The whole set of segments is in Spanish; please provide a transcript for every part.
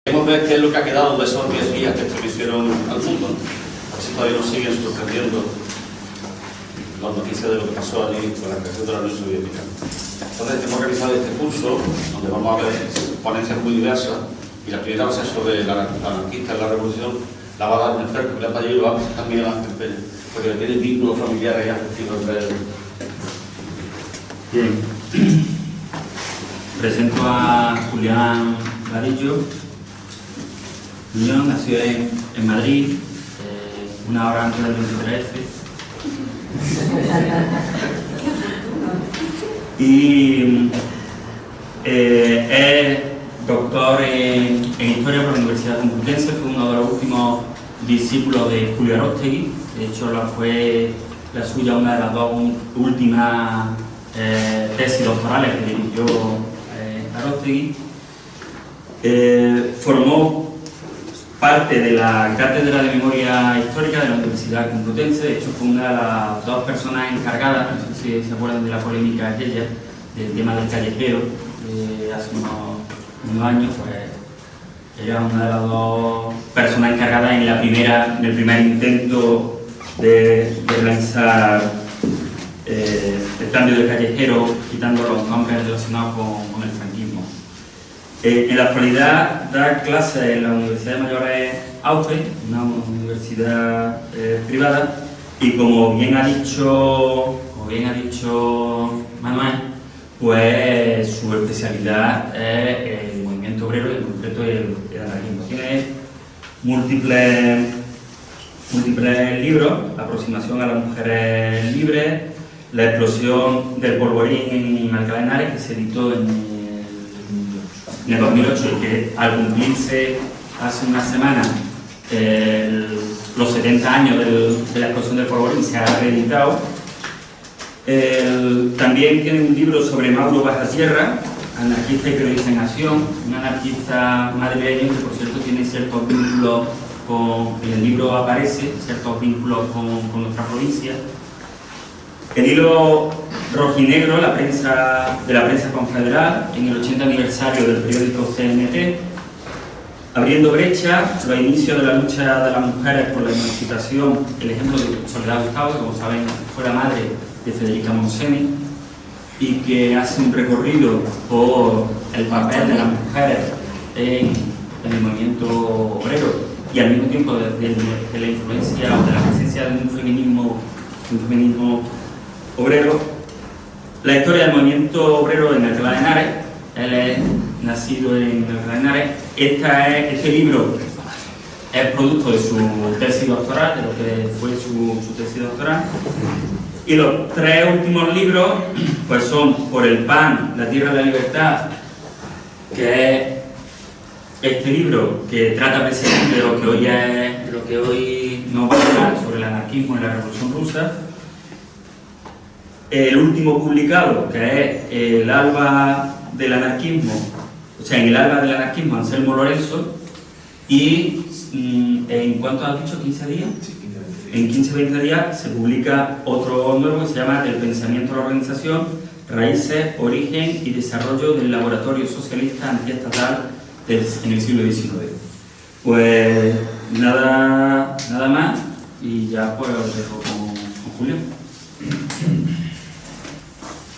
Queremos ver qué es lo que ha quedado de esos 10 días que estuvieron al mundo. A ver si todavía nos siguen sorprendiendo las noticias de lo que pasó allí con la creación de la Unión Soviética. Entonces hemos realizado este curso donde vamos a ver ponencias muy diversas y la primera va a ser sobre la anarquista en la revolución. La va a dar un experto que le ha pedido también a Ángel Pérez, porque tiene vínculos familiares y afectivos entre ellos. Bien. Presento a Julián Vadillo. Julián nació en Madrid, una hora antes del 23F. Y es doctor en Historia por la Universidad Complutense, fue uno de los últimos discípulos de Julio Aróstegui. De hecho, fue la suya una de las dos últimas tesis doctorales que dirigió Aróstegui. Formó parte de la Cátedra de Memoria Histórica de la Universidad Complutense. De hecho, fue una de las dos personas encargadas, no sé si se acuerdan de la polémica aquella, del tema del callejero, hace unos años. Pues era una de las dos personas encargadas en el primer intento de realizar el cambio del callejero, quitando los nombres relacionados con el franquismo. En la actualidad da clases en la Universidad de Mayores AUFE, una universidad privada, y como bien ha dicho Manuel, pues su especialidad es el movimiento obrero y en concreto el anarquismo. Tiene múltiples libros: La aproximación a las mujeres libres, La explosión del polvorín en Alcalá de Henares, que se editó en el 2008 y que al cumplirse hace una semana los 70 años de la explosión del polvorín se ha reeditado. También tiene un libro sobre Mauro Bajasierra, anarquista y periodista en acción, un anarquista madrileño que por cierto tiene ciertos vínculos en el libro aparece ciertos vínculos con nuestra provincia. El hilo rojinegro, de la prensa confederal, en el 80 aniversario del periódico CNT, Abriendo brecha, los inicios de la lucha de las mujeres por la emancipación, el ejemplo de Soledad Gustavo, que como saben fue la madre de Federica Montseny, y que hace un recorrido por el papel de las mujeres en el movimiento obrero y al mismo tiempo de la influencia o de la presencia de un feminismo obrero. La historia del movimiento obrero en Alcalá de Henares. Él es nacido en Alcalá de Henares. Este libro es producto de su tesis doctoral, de lo que fue su tesis doctoral. Y los tres últimos libros pues son Por el pan, la tierra de la libertad, que es este libro que trata precisamente de lo que hoy nos va a hablar sobre el anarquismo en la Revolución Rusa. El último publicado, que es El alba del anarquismo, o sea, en el alba del anarquismo, Anselmo Lorenzo, y ¿en cuánto has dicho? ¿15 días? Sí, 15-20 días. En 15-20 días se publica otro nuevo que se llama El pensamiento de la organización, raíces, origen y desarrollo del laboratorio socialista antiestatal en el siglo XIX. Pues nada más, y ya pues os dejo con Julio.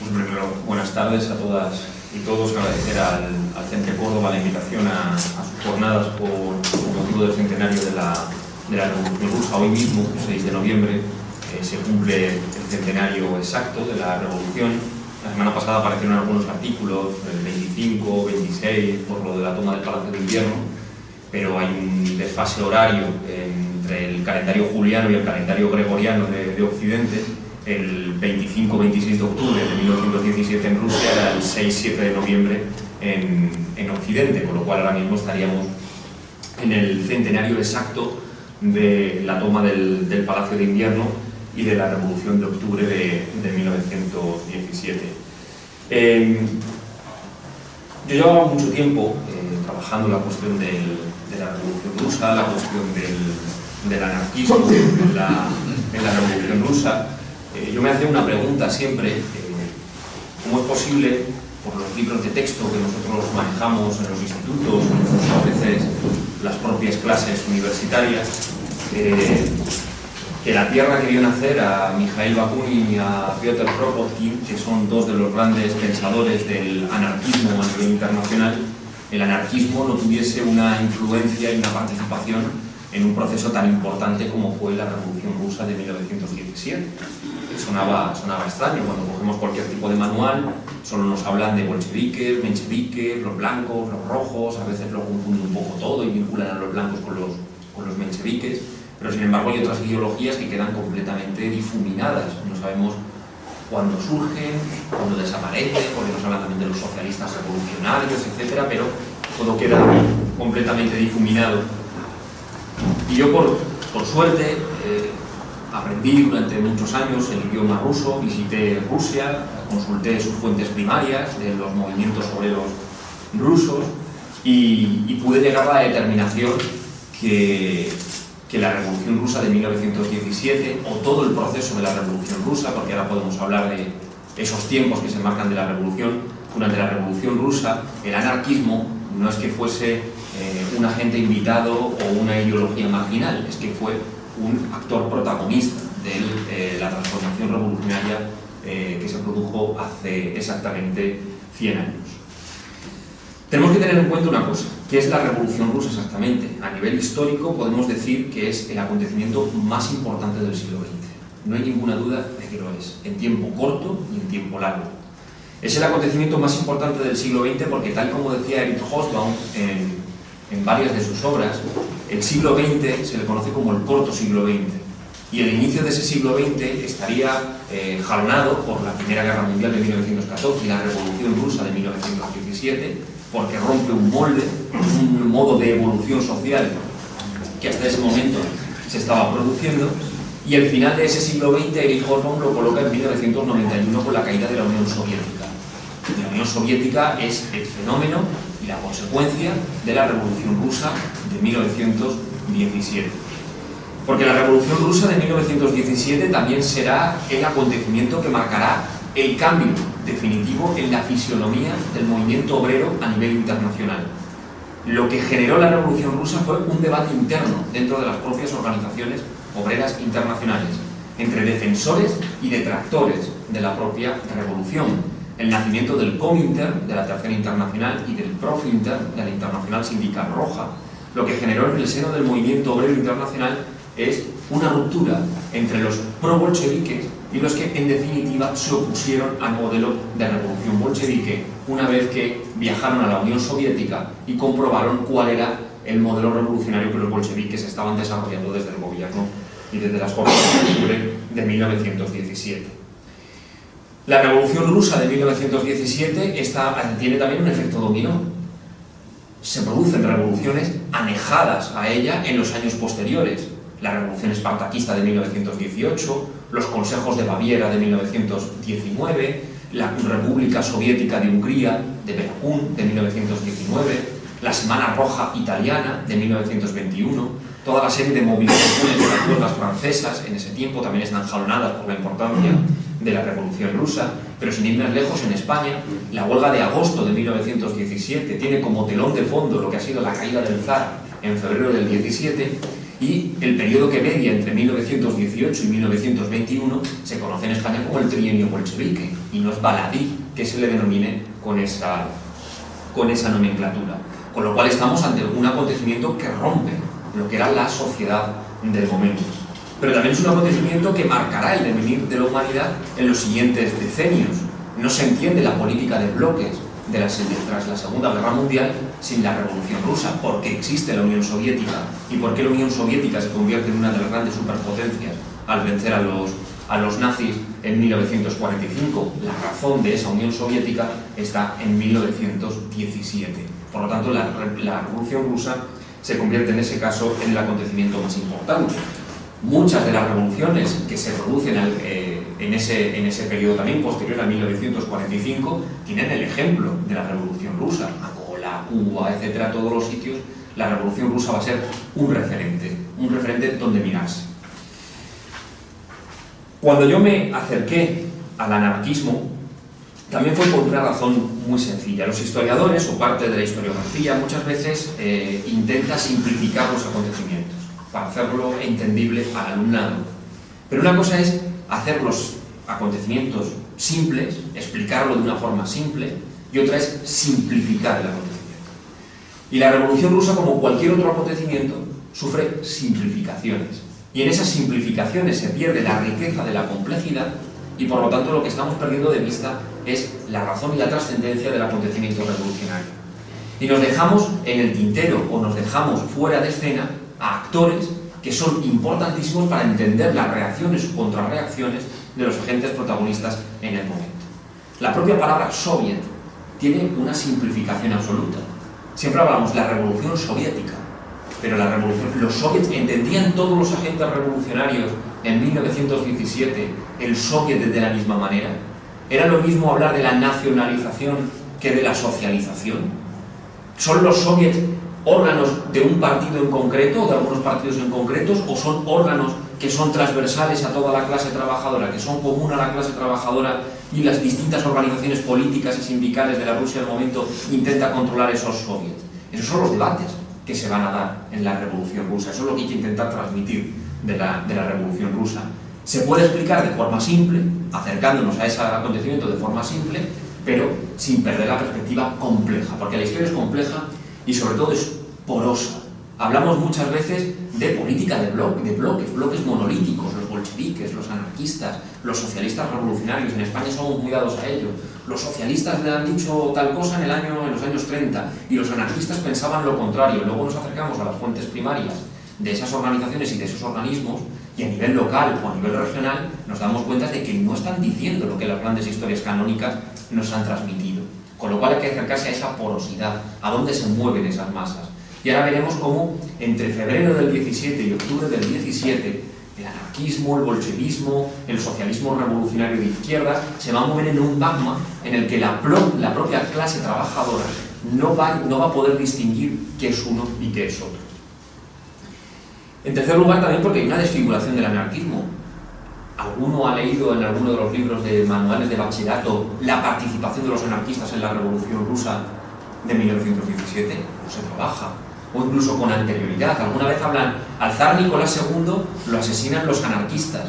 Primero, buenas tardes a todas y todos. Agradecer al Centre Córdoba la invitación a sus jornadas por motivo del centenario de la Revolución Rusa. Hoy mismo, el 6 de noviembre, se cumple el centenario exacto de la Revolución. La semana pasada aparecieron algunos artículos, el 25, 26, por lo de la toma del Palacio de Invierno, pero hay un desfase horario entre el calendario juliano y el calendario gregoriano de Occidente. El 25-26 de octubre de 1917 en Rusia era el 6-7 de noviembre en Occidente, con lo cual ahora mismo estaríamos en el centenario exacto de la toma del Palacio de Invierno y de la Revolución de Octubre de 1917. Yo llevaba mucho tiempo trabajando la cuestión de la Revolución Rusa, la cuestión del anarquismo en la Revolución Rusa. Yo me hacía una pregunta siempre: ¿cómo es posible por los libros de texto que nosotros manejamos en los institutos, incluso a veces las propias clases universitarias, que la Tierra que vio nacer a Mikhail Bakunin y a Piotr Kropotkin, que son dos de los grandes pensadores del anarquismo a nivel internacional, el anarquismo no tuviese una influencia y una participación en un proceso tan importante como fue la Revolución Rusa de 1917. Sonaba extraño cuando cogemos cualquier tipo de manual, solo nos hablan de bolcheviques, mencheviques, los blancos, los rojos, a veces lo confunden un poco todo y vinculan a los blancos con los mencheviques, pero sin embargo hay otras ideologías que quedan completamente difuminadas. No sabemos cuándo surgen, cuándo desaparecen, porque nos hablan también de los socialistas revolucionarios, etcétera, pero todo queda completamente difuminado. Y yo, por suerte, aprendí durante muchos años el idioma ruso, visité Rusia, consulté sus fuentes primarias de los movimientos obreros rusos y pude llegar a la determinación que la Revolución Rusa de 1917, o todo el proceso de la Revolución Rusa, porque ahora podemos hablar de esos tiempos que se marcan de la Revolución, durante la Revolución Rusa, el anarquismo no es que fuese un agente invitado o una ideología marginal, es que fue un actor protagonista de la transformación revolucionaria que se produjo hace exactamente 100 años. Tenemos que tener en cuenta una cosa, que es la Revolución Rusa exactamente. A nivel histórico podemos decir que es el acontecimiento más importante del siglo XX. No hay ninguna duda de que lo es, en tiempo corto y en tiempo largo. Es el acontecimiento más importante del siglo XX porque, tal como decía Eric Hobsbawm en varias de sus obras, el siglo XX se le conoce como el corto siglo XX. Y el inicio de ese siglo XX estaría jalonado por la Primera Guerra Mundial de 1914 y la Revolución Rusa de 1917, porque rompe un molde, un modo de evolución social que hasta ese momento se estaba produciendo, y el final de ese siglo XX Eric Hobsbawm lo coloca en 1991 con la caída de la Unión Soviética. La Unión Soviética es el fenómeno y la consecuencia de la Revolución Rusa de 1917. Porque la Revolución Rusa de 1917 también será el acontecimiento que marcará el cambio definitivo en la fisionomía del movimiento obrero a nivel internacional. Lo que generó la Revolución Rusa fue un debate interno dentro de las propias organizaciones obreras internacionales, entre defensores y detractores de la propia revolución. El nacimiento del Cominter, de la Tercera Internacional, y del Profinter, de la Internacional Sindical Roja, lo que generó en el seno del movimiento obrero internacional es una ruptura entre los pro-bolcheviques y los que, en definitiva, se opusieron al modelo de revolución bolchevique una vez que viajaron a la Unión Soviética y comprobaron cuál era el modelo revolucionario que los bolcheviques estaban desarrollando desde el gobierno y desde las jornadas de octubre de 1917. La Revolución Rusa de 1917 tiene también un efecto dominó. Se producen revoluciones anejadas a ella en los años posteriores. La Revolución Espartaquista de 1918, los Consejos de Baviera de 1919, la República Soviética de Hungría de Berakún de 1919, la Semana Roja Italiana de 1921, toda la serie de movilizaciones de las huelgas francesas en ese tiempo también están jalonadas por la importancia de la Revolución Rusa, pero sin ir más lejos, en España, la huelga de agosto de 1917 tiene como telón de fondo lo que ha sido la caída del zar en febrero del 17, y el periodo que media entre 1918 y 1921 se conoce en España como el trienio bolchevique, y no es baladí que se le denomine con esa nomenclatura. Con lo cual estamos ante un acontecimiento que rompe lo que era la sociedad del momento. Pero también es un acontecimiento que marcará el devenir de la humanidad en los siguientes decenios. No se entiende la política de bloques tras la Segunda Guerra Mundial sin la Revolución Rusa. ¿Por qué existe la Unión Soviética? ¿Y por qué la Unión Soviética se convierte en una de las grandes superpotencias al vencer a los nazis en 1945? La razón de esa Unión Soviética está en 1917. Por lo tanto, la Revolución Rusa se convierte en ese caso en el acontecimiento más importante. Muchas de las revoluciones que se producen en ese periodo también posterior a 1945 tienen el ejemplo de la Revolución Rusa. Angola, Cuba, etcétera, todos los sitios, la Revolución Rusa va a ser un referente donde mirarse. Cuando yo me acerqué al anarquismo, también fue por una razón muy sencilla. Los historiadores, o parte de la historiografía, muchas veces intenta simplificar los acontecimientos para hacerlo entendible al alumnado. Pero una cosa es hacer los acontecimientos simples, explicarlo de una forma simple, y otra es simplificar el acontecimiento. Y la Revolución Rusa, como cualquier otro acontecimiento, sufre simplificaciones. Y en esas simplificaciones se pierde la riqueza de la complejidad y, por lo tanto, lo que estamos perdiendo de vista es la razón y la trascendencia del acontecimiento revolucionario. Y nos dejamos en el tintero o nos dejamos fuera de escena a actores que son importantísimos para entender las reacciones o contrarreacciones de los agentes protagonistas en el momento. La propia palabra soviet tiene una simplificación absoluta. Siempre hablamos de la revolución soviética, pero los soviets entendían todos los agentes revolucionarios en 1917 el soviet de la misma manera. ¿Era lo mismo hablar de la nacionalización que de la socialización? ¿Son los soviets órganos de un partido en concreto o de algunos partidos en concretos, o son órganos que son transversales a toda la clase trabajadora, que son común a la clase trabajadora y las distintas organizaciones políticas y sindicales de la Rusia del momento intentan controlar esos soviets? Esos son los debates que se van a dar en la Revolución Rusa. Eso es lo que hay que intentar transmitir de la Revolución Rusa. Se puede explicar de forma simple, acercándonos a ese acontecimiento de forma simple, pero sin perder la perspectiva compleja, porque la historia es compleja y sobre todo es porosa. Hablamos muchas veces de política de bloques monolíticos, los bolcheviques, los anarquistas, los socialistas revolucionarios. En España somos muy dados a ello. Los socialistas le han dicho tal cosa en los años 30 y los anarquistas pensaban lo contrario. Luego nos acercamos a las fuentes primarias de esas organizaciones y de esos organismos, y a nivel local o a nivel regional nos damos cuenta de que no están diciendo lo que las grandes historias canónicas nos han transmitido. Con lo cual hay que acercarse a esa porosidad, a dónde se mueven esas masas. Y ahora veremos cómo entre febrero del 17 y octubre del 17 el anarquismo, el bolchevismo, el socialismo revolucionario de izquierdas se va a mover en un magma en el que la propia clase trabajadora no va a poder distinguir qué es uno y qué es otro. En tercer lugar, también porque hay una desfiguración del anarquismo. ¿Alguno ha leído en alguno de los libros de manuales de bachillerato la participación de los anarquistas en la Revolución Rusa de 1917? No se trabaja. O incluso con anterioridad. Alguna vez hablan, al zar Nicolás II lo asesinan los anarquistas.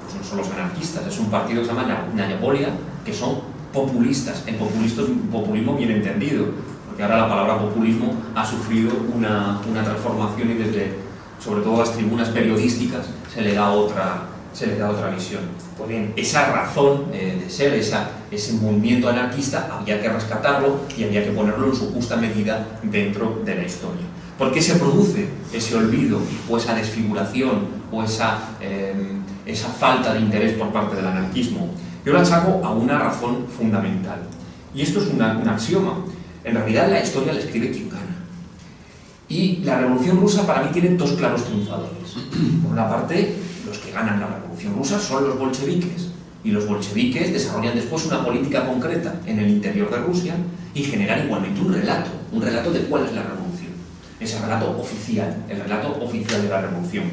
Pues no son los anarquistas, es un partido que se llama Naya Polia, que son populistas. El populismo bien entendido, porque ahora la palabra populismo ha sufrido una transformación y sobre todo las tribunas periodísticas se le da otra visión. Pues bien, esa razón de ser, ese movimiento anarquista, había que rescatarlo y había que ponerlo en su justa medida dentro de la historia. ¿Por qué se produce ese olvido o esa desfiguración o esa falta de interés por parte del anarquismo? Yo lo achaco a una razón fundamental. Y esto es un axioma. En realidad la historia la escribe quien gana. Y la Revolución Rusa para mí tiene dos claros triunfadores. Por una parte, los que ganan la Revolución Rusa son los bolcheviques, y los bolcheviques desarrollan después una política concreta en el interior de Rusia y generan igualmente un relato de cuál es la revolución. Ese relato oficial, el relato oficial de la revolución.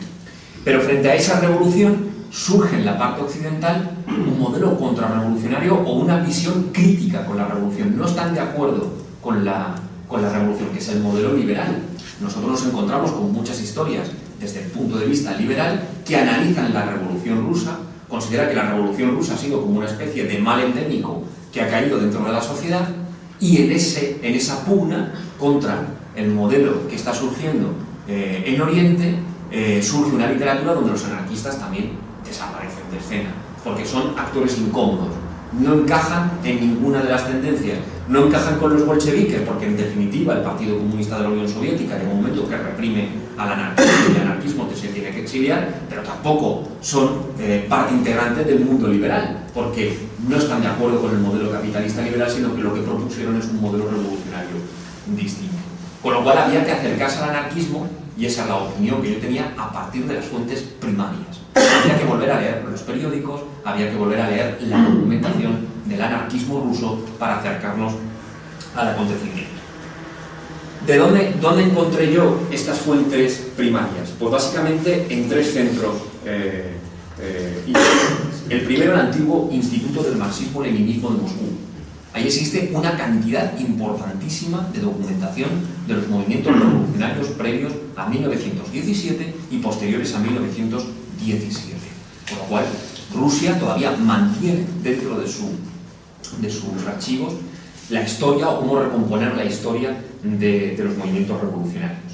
Pero frente a esa revolución surge en la parte occidental un modelo contrarrevolucionario o una visión crítica con la revolución. No están de acuerdo con la revolución, que es el modelo liberal. Nosotros nos encontramos con muchas historias desde el punto de vista liberal que analizan la Revolución Rusa, considera que la Revolución Rusa ha sido como una especie de mal endémico que ha caído dentro de la sociedad, y en esa pugna contra el modelo que está surgiendo en Oriente surge una literatura donde los anarquistas también desaparecen de escena, porque son actores incómodos. No encajan en ninguna de las tendencias, no encajan con los bolcheviques, porque en definitiva el Partido Comunista de la Unión Soviética llega un momento que reprime al anarquismo y el anarquismo que se tiene que exiliar, pero tampoco son parte integrante del mundo liberal, porque no están de acuerdo con el modelo capitalista liberal, sino que lo que propusieron es un modelo revolucionario distinto. Con lo cual había que acercarse al anarquismo, y esa es la opinión que yo tenía a partir de las fuentes primarias. Había que volver a leer los periódicos, había que volver a leer la documentación del anarquismo ruso para acercarnos al acontecimiento. ¿De dónde encontré yo estas fuentes primarias? Pues básicamente en tres centros importantes. El primero, el antiguo Instituto del Marxismo-Leninismo de Moscú. Ahí existe una cantidad importantísima de documentación de los movimientos revolucionarios previos a 1917 y posteriores a 1917. Por lo cual, Rusia todavía mantiene dentro de sus archivos la historia o cómo recomponer la historia de los movimientos revolucionarios.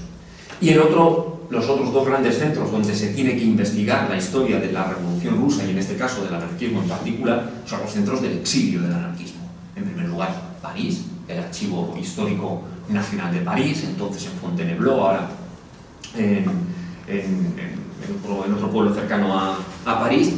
Y los otros dos grandes centros donde se tiene que investigar la historia de la Revolución Rusa y en este caso del anarquismo en particular son los centros del exilio del anarquismo. En primer lugar, París, el Archivo Histórico Nacional de París, entonces en Fontainebleau, ahora en otro pueblo cercano a París.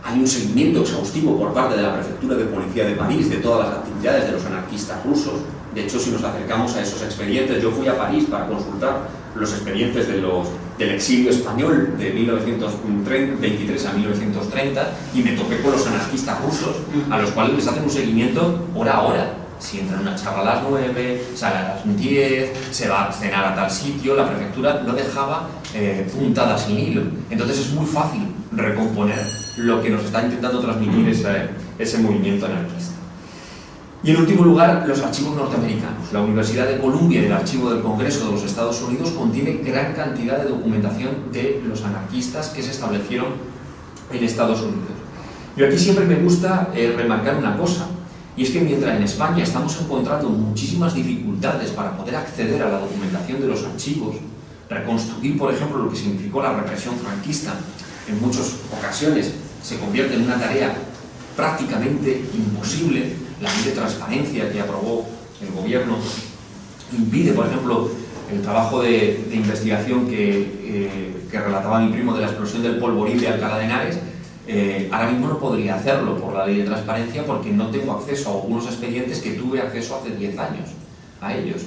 Hay un seguimiento exhaustivo por parte de la Prefectura de Policía de París de todas las actividades de los anarquistas rusos. De hecho, si nos acercamos a esos expedientes, yo fui a París para consultar los expedientes del exilio español de 1923 a 1930 y me topé con los anarquistas rusos, a los cuales les hacen un seguimiento hora a hora. Si entran a una charla a las 9, sale a las 10, se va a cenar a tal sitio, la prefectura no dejaba puntadas sin hilo. Entonces es muy fácil recomponer lo que nos está intentando transmitir ese movimiento anarquista. Y en último lugar, los archivos norteamericanos. La Universidad de Columbia y el Archivo del Congreso de los Estados Unidos contiene gran cantidad de documentación de los anarquistas que se establecieron en Estados Unidos. Yo aquí siempre me gusta remarcar una cosa, y es que mientras en España estamos encontrando muchísimas dificultades para poder acceder a la documentación de los archivos, reconstruir, por ejemplo, lo que significó la represión franquista, en muchas ocasiones se convierte en una tarea prácticamente imposible. La ley de transparencia que aprobó el gobierno impide, por ejemplo, el trabajo de investigación que relataba mi primo de la explosión del polvorín de Alcalá de Henares. Ahora mismo no podría hacerlo por la ley de transparencia porque no tengo acceso a algunos expedientes que tuve acceso hace 10 años a ellos.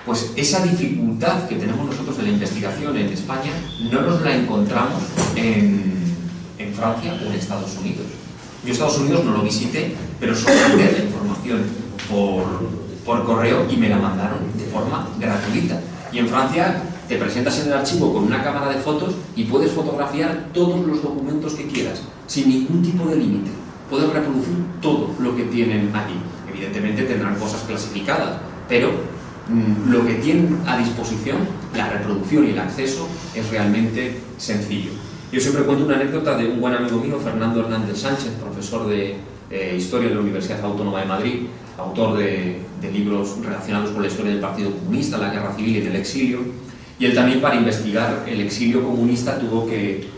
Pues esa dificultad que tenemos nosotros de la investigación en España no nos la encontramos en Francia o en Estados Unidos. Yo Estados Unidos no lo visité, pero solicité la información por correo y me la mandaron de forma gratuita. Y en Francia te presentas en el archivo con una cámara de fotos y puedes fotografiar todos los documentos que quieras, sin ningún tipo de límite. Puedes reproducir todo lo que tienen allí. Evidentemente tendrán cosas clasificadas, pero lo que tienen a disposición, la reproducción y el acceso, es realmente sencillo. Yo siempre cuento una anécdota de un buen amigo mío, Fernando Hernández Sánchez, profesor de Historia de la Universidad Autónoma de Madrid, autor de libros relacionados con la historia del Partido Comunista, la Guerra Civil y del exilio. Y él también, para investigar el exilio comunista, tuvo que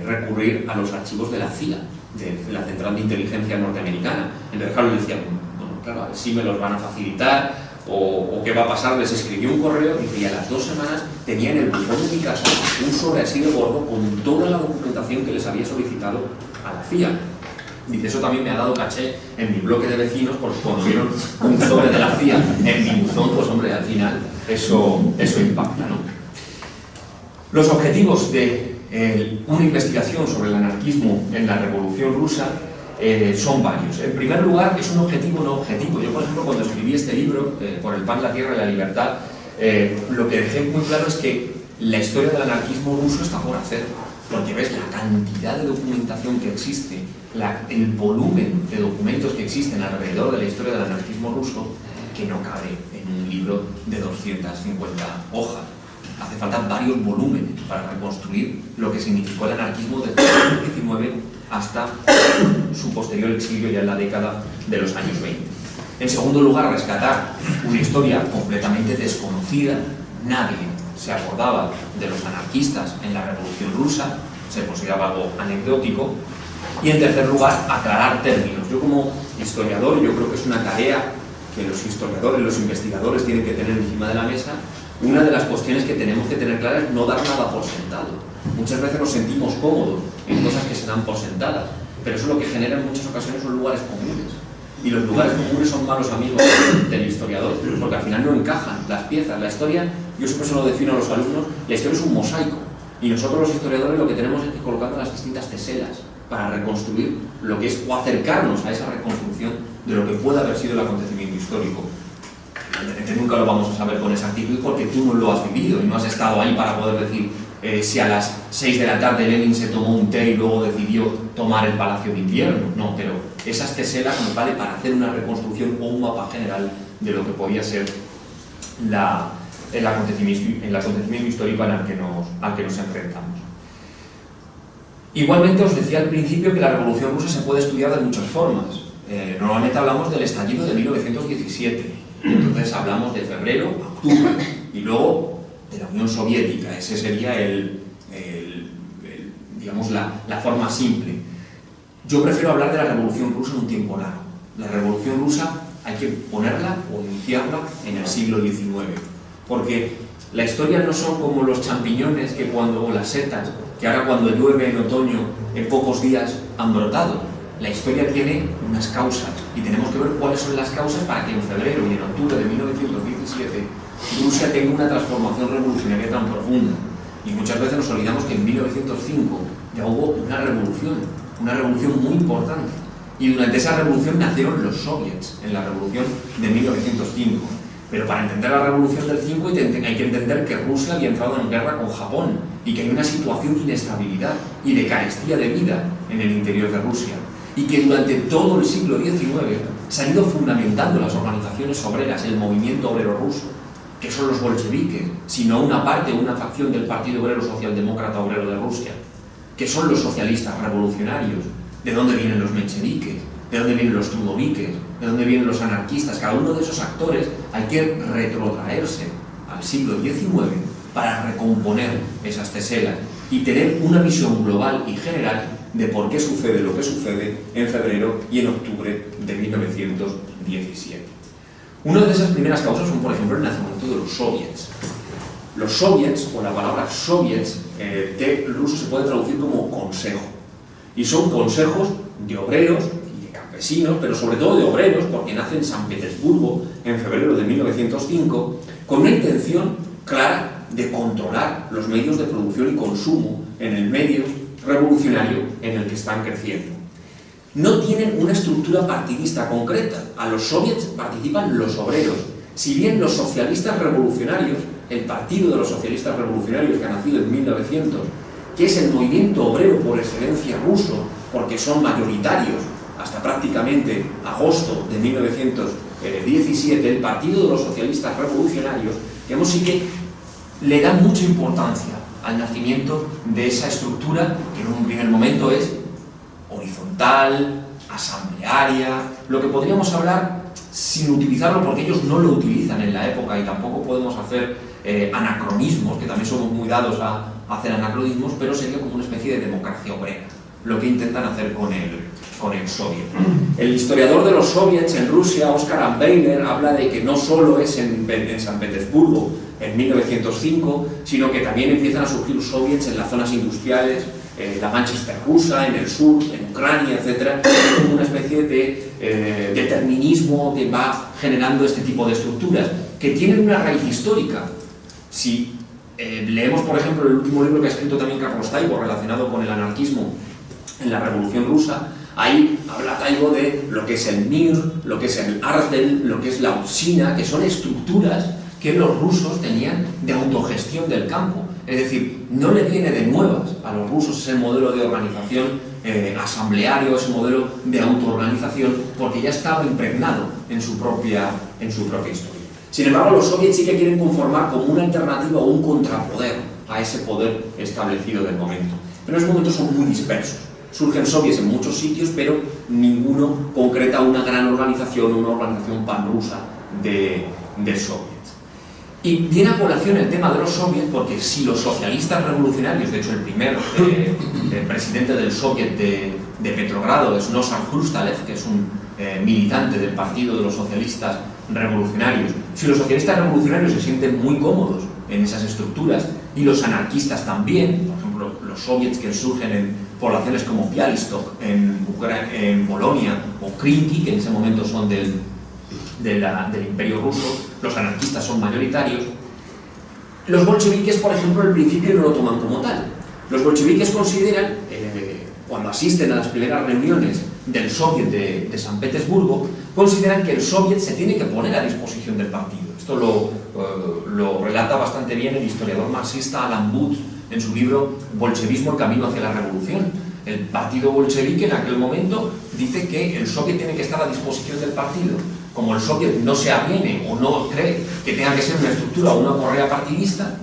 recurrir a los archivos de la CIA, de la Central de Inteligencia Norteamericana. Entonces, claro, le decía, bueno, claro, a ver si me los van a facilitar o qué va a pasar. Les escribió un correo y a las 2 semanas tenía en el buzón de mi casa un sobre así de gordo con toda la documentación que les había solicitado a la CIA. Dice, eso también me ha dado caché en mi bloque de vecinos, porque cuando vieron un sobre de la CIA en mi buzón, pues hombre, al final eso impacta, ¿no? Los objetivos de una investigación sobre el anarquismo en la Revolución Rusa son varios. En primer lugar, es un objetivo no objetivo. Yo, por ejemplo, cuando escribí este libro, Por el pan, la tierra y la libertad, lo que dejé muy claro es que la historia del anarquismo ruso está por hacer, porque ves la cantidad de documentación que existe, el volumen de documentos que existen alrededor de la historia del anarquismo ruso, que no cabe en un libro de 250 hojas. Hace falta varios volúmenes para reconstruir lo que significó el anarquismo desde el siglo XIX hasta su posterior exilio ya en la década de los años 20. En segundo lugar, rescatar una historia completamente desconocida. Nadie se acordaba de los anarquistas en la Revolución Rusa, se consideraba algo anecdótico. Y en tercer lugar, aclarar términos. Yo, como historiador, yo creo que es una tarea que los historiadores, los investigadores tienen que tener encima de la mesa. Una de las cuestiones que tenemos que tener clara es no dar nada por sentado. Muchas veces nos sentimos cómodos en cosas que se dan por sentadas, pero eso lo que genera en muchas ocasiones son lugares comunes. Y los lugares comunes son malos amigos del historiador, porque al final no encajan las piezas. La historia, yo siempre se lo defino a los alumnos, la historia es un mosaico. Y nosotros los historiadores lo que tenemos es que colocar las distintas teselas para reconstruir lo que es, o acercarnos a esa reconstrucción de lo que puede haber sido el acontecimiento histórico. Evidentemente nunca lo vamos a saber con exactitud porque tú no lo has vivido y no has estado ahí para poder decir si a las 6 de la tarde Lenin se tomó un té y luego decidió tomar el Palacio de Invierno. No, pero esas teselas nos vale para hacer una reconstrucción o un mapa general de lo que podía ser el acontecimiento histórico al que nos enfrentamos. Igualmente os decía al principio que la Revolución Rusa se puede estudiar de muchas formas. Normalmente hablamos del estallido de 1917, entonces hablamos de febrero a octubre, y luego de la Unión Soviética. Ese sería digamos, la forma simple. Yo prefiero hablar de la Revolución Rusa en un tiempo largo. La Revolución Rusa hay que ponerla o iniciarla en el siglo XIX, porque la historia no son como los champiñones o las setas, que ahora cuando llueve en otoño, en pocos días han brotado. La historia tiene unas causas y tenemos que ver cuáles son las causas para que en febrero y en octubre de 1917 Rusia tenga una transformación revolucionaria tan profunda. Y muchas veces nos olvidamos que en 1905 ya hubo una revolución muy importante. Y durante esa revolución nacieron los soviets, en la revolución de 1905. Pero para entender la revolución del 5 hay que entender que Rusia había entrado en guerra con Japón y que hay una situación de inestabilidad y de carestía de vida en el interior de Rusia. Y que durante todo el siglo XIX se han ido fundamentando las organizaciones obreras, el movimiento obrero ruso, que son los bolcheviques, sino una parte, una facción del Partido Obrero Socialdemócrata Obrero de Rusia, que son los socialistas revolucionarios. ¿De dónde vienen los mencheviques? ¿De dónde vienen los trudoviques? ¿De dónde vienen los anarquistas? Cada uno de esos actores hay que retrotraerse al siglo XIX para recomponer esas teselas y tener una visión global y general de por qué sucede lo que sucede en febrero y en octubre de 1917. Una de esas primeras causas son, por ejemplo, el nacimiento de los soviets. Los soviets, o la palabra soviets, de ruso se puede traducir como consejo. Y son consejos de obreros y de campesinos, pero sobre todo de obreros, porque nace en San Petersburgo en febrero de 1905, con una intención clara de controlar los medios de producción y consumo en el medio revolucionario en el que están creciendo. No tienen una estructura partidista concreta. A los soviets participan los obreros. Si bien los socialistas revolucionarios, el Partido de los Socialistas Revolucionarios, que ha nacido en 1900, que es el movimiento obrero por excelencia ruso, porque son mayoritarios hasta prácticamente agosto de 1917, el Partido de los Socialistas Revolucionarios, digamos, sí que le da mucha importancia al nacimiento de esa estructura que en un primer momento es horizontal, asamblearia, lo que podríamos hablar sin utilizarlo porque ellos no lo utilizan en la época y tampoco podemos hacer anacronismos, que también somos muy dados a hacer anacronismos, pero sería como una especie de democracia obrera, lo que intentan hacer con el soviet. El historiador de los soviets en Rusia, Oscar Ambeiler, habla de que no solo es en San Petersburgo en 1905, sino que también empiezan a surgir soviets en las zonas industriales, la Manchester rusa, en el sur, en Ucrania, etc. Es como una especie de determinismo que va generando este tipo de estructuras, que tienen una raíz histórica. Si leemos, por ejemplo, el último libro que ha escrito también Carlos Taibo, relacionado con el anarquismo en la Revolución Rusa, ahí habla Taibo de lo que es el Mir, lo que es el Ardel, lo que es la Utsina, que son estructuras que los rusos tenían de autogestión del campo. Es decir, no le viene de nuevas a los rusos ese modelo de organización asambleario, ese modelo de autoorganización, porque ya estaba impregnado en su propia historia. Sin embargo, los soviets sí que quieren conformar como una alternativa o un contrapoder a ese poder establecido del momento. Pero en esos momentos son muy dispersos. Surgen soviets en muchos sitios, pero ninguno concreta una gran organización, una organización panrusa de soviets. Y viene a colación el tema de los soviets porque si los socialistas revolucionarios, de hecho el primer presidente del soviet de Petrogrado es Nosar Krustalev, que es un militante del Partido de los Socialistas Revolucionarios, si los socialistas revolucionarios se sienten muy cómodos en esas estructuras y los anarquistas también, por ejemplo los soviets que surgen en poblaciones como Bialystok en Polonia o Krinky, que en ese momento son del Imperio Ruso, los anarquistas son mayoritarios. Los bolcheviques, por ejemplo, al principio no lo toman como tal. Los bolcheviques consideran, cuando asisten a las primeras reuniones del soviet de San Petersburgo, consideran que el soviet se tiene que poner a disposición del partido. Esto lo relata bastante bien el historiador marxista Alan Booth en su libro Bolchevismo, el camino hacia la revolución. El partido bolchevique en aquel momento dice que el soviet tiene que estar a disposición del partido. Como el soviet no se aviene o no cree que tenga que ser una estructura o una correa partidista,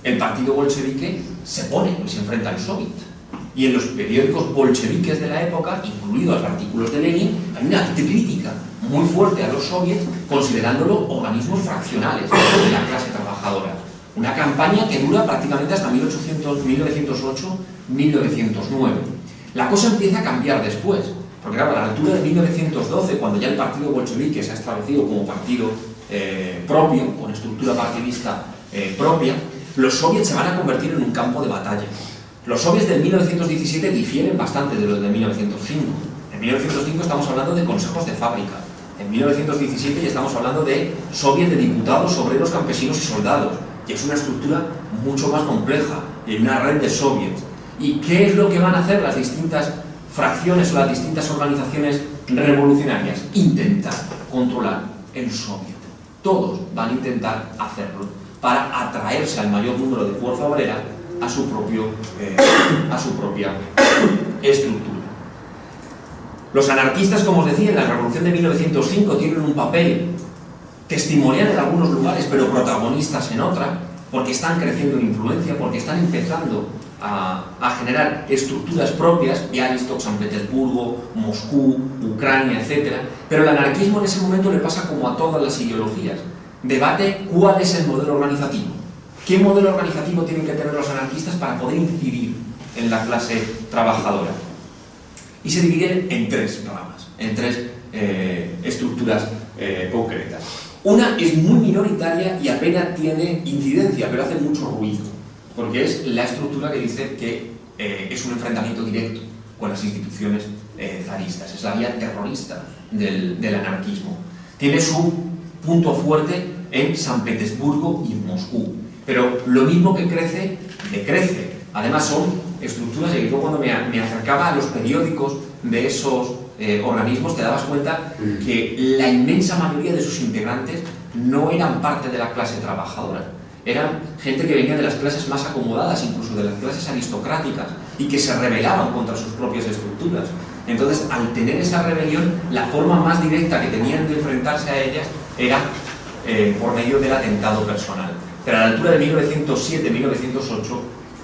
el partido bolchevique se pone y se enfrenta al soviet. Y en los periódicos bolcheviques de la época, incluidos los artículos de Lenin, hay una crítica muy fuerte a los soviets, considerándolos organismos fraccionales de la clase trabajadora. Una campaña que dura prácticamente hasta 1908-1909. La cosa empieza a cambiar después, porque claro, a la altura de 1912, cuando ya el partido bolchevique se ha establecido como partido propio, con estructura partidista propia, los soviets se van a convertir en un campo de batalla. Los soviets del 1917 difieren bastante de los de 1905. En 1905 estamos hablando de consejos de fábrica. En 1917 ya estamos hablando de soviets de diputados, obreros, campesinos y soldados. Y es una estructura mucho más compleja, y una red de soviets. ¿Y qué es lo que van a hacer las distintas fracciones o las distintas organizaciones revolucionarias? Intentar controlar el soviet. Todos van a intentar hacerlo para atraerse al mayor número de fuerza obrera a su propia estructura. Los anarquistas, como os decía, en la Revolución de 1905 tienen un papel testimonial en algunos lugares, pero protagonistas en otra, porque están creciendo en influencia, porque están empezando a generar estructuras propias, Bialystok, San Petersburgo, Moscú, Ucrania, etc. Pero el anarquismo en ese momento le pasa como a todas las ideologías. Debate cuál es el modelo organizativo. ¿Qué modelo organizativo tienen que tener los anarquistas para poder incidir en la clase trabajadora? Y se dividen en tres ramas, en tres estructuras concretas. Una es muy minoritaria y apenas tiene incidencia, pero hace mucho ruido, porque es la estructura que dice que es un enfrentamiento directo con las instituciones zaristas. Es la vía terrorista del anarquismo. Tiene su punto fuerte en San Petersburgo y en Moscú. Pero lo mismo que crece, decrece. Además son estructuras, y yo cuando me acercaba a los periódicos de esos organismos te dabas cuenta que la inmensa mayoría de sus integrantes no eran parte de la clase trabajadora. Eran gente que venía de las clases más acomodadas, incluso de las clases aristocráticas, y que se rebelaban contra sus propias estructuras. Entonces, al tener esa rebelión, la forma más directa que tenían de enfrentarse a ellas era por medio del atentado personal. Pero a la altura de 1907-1908,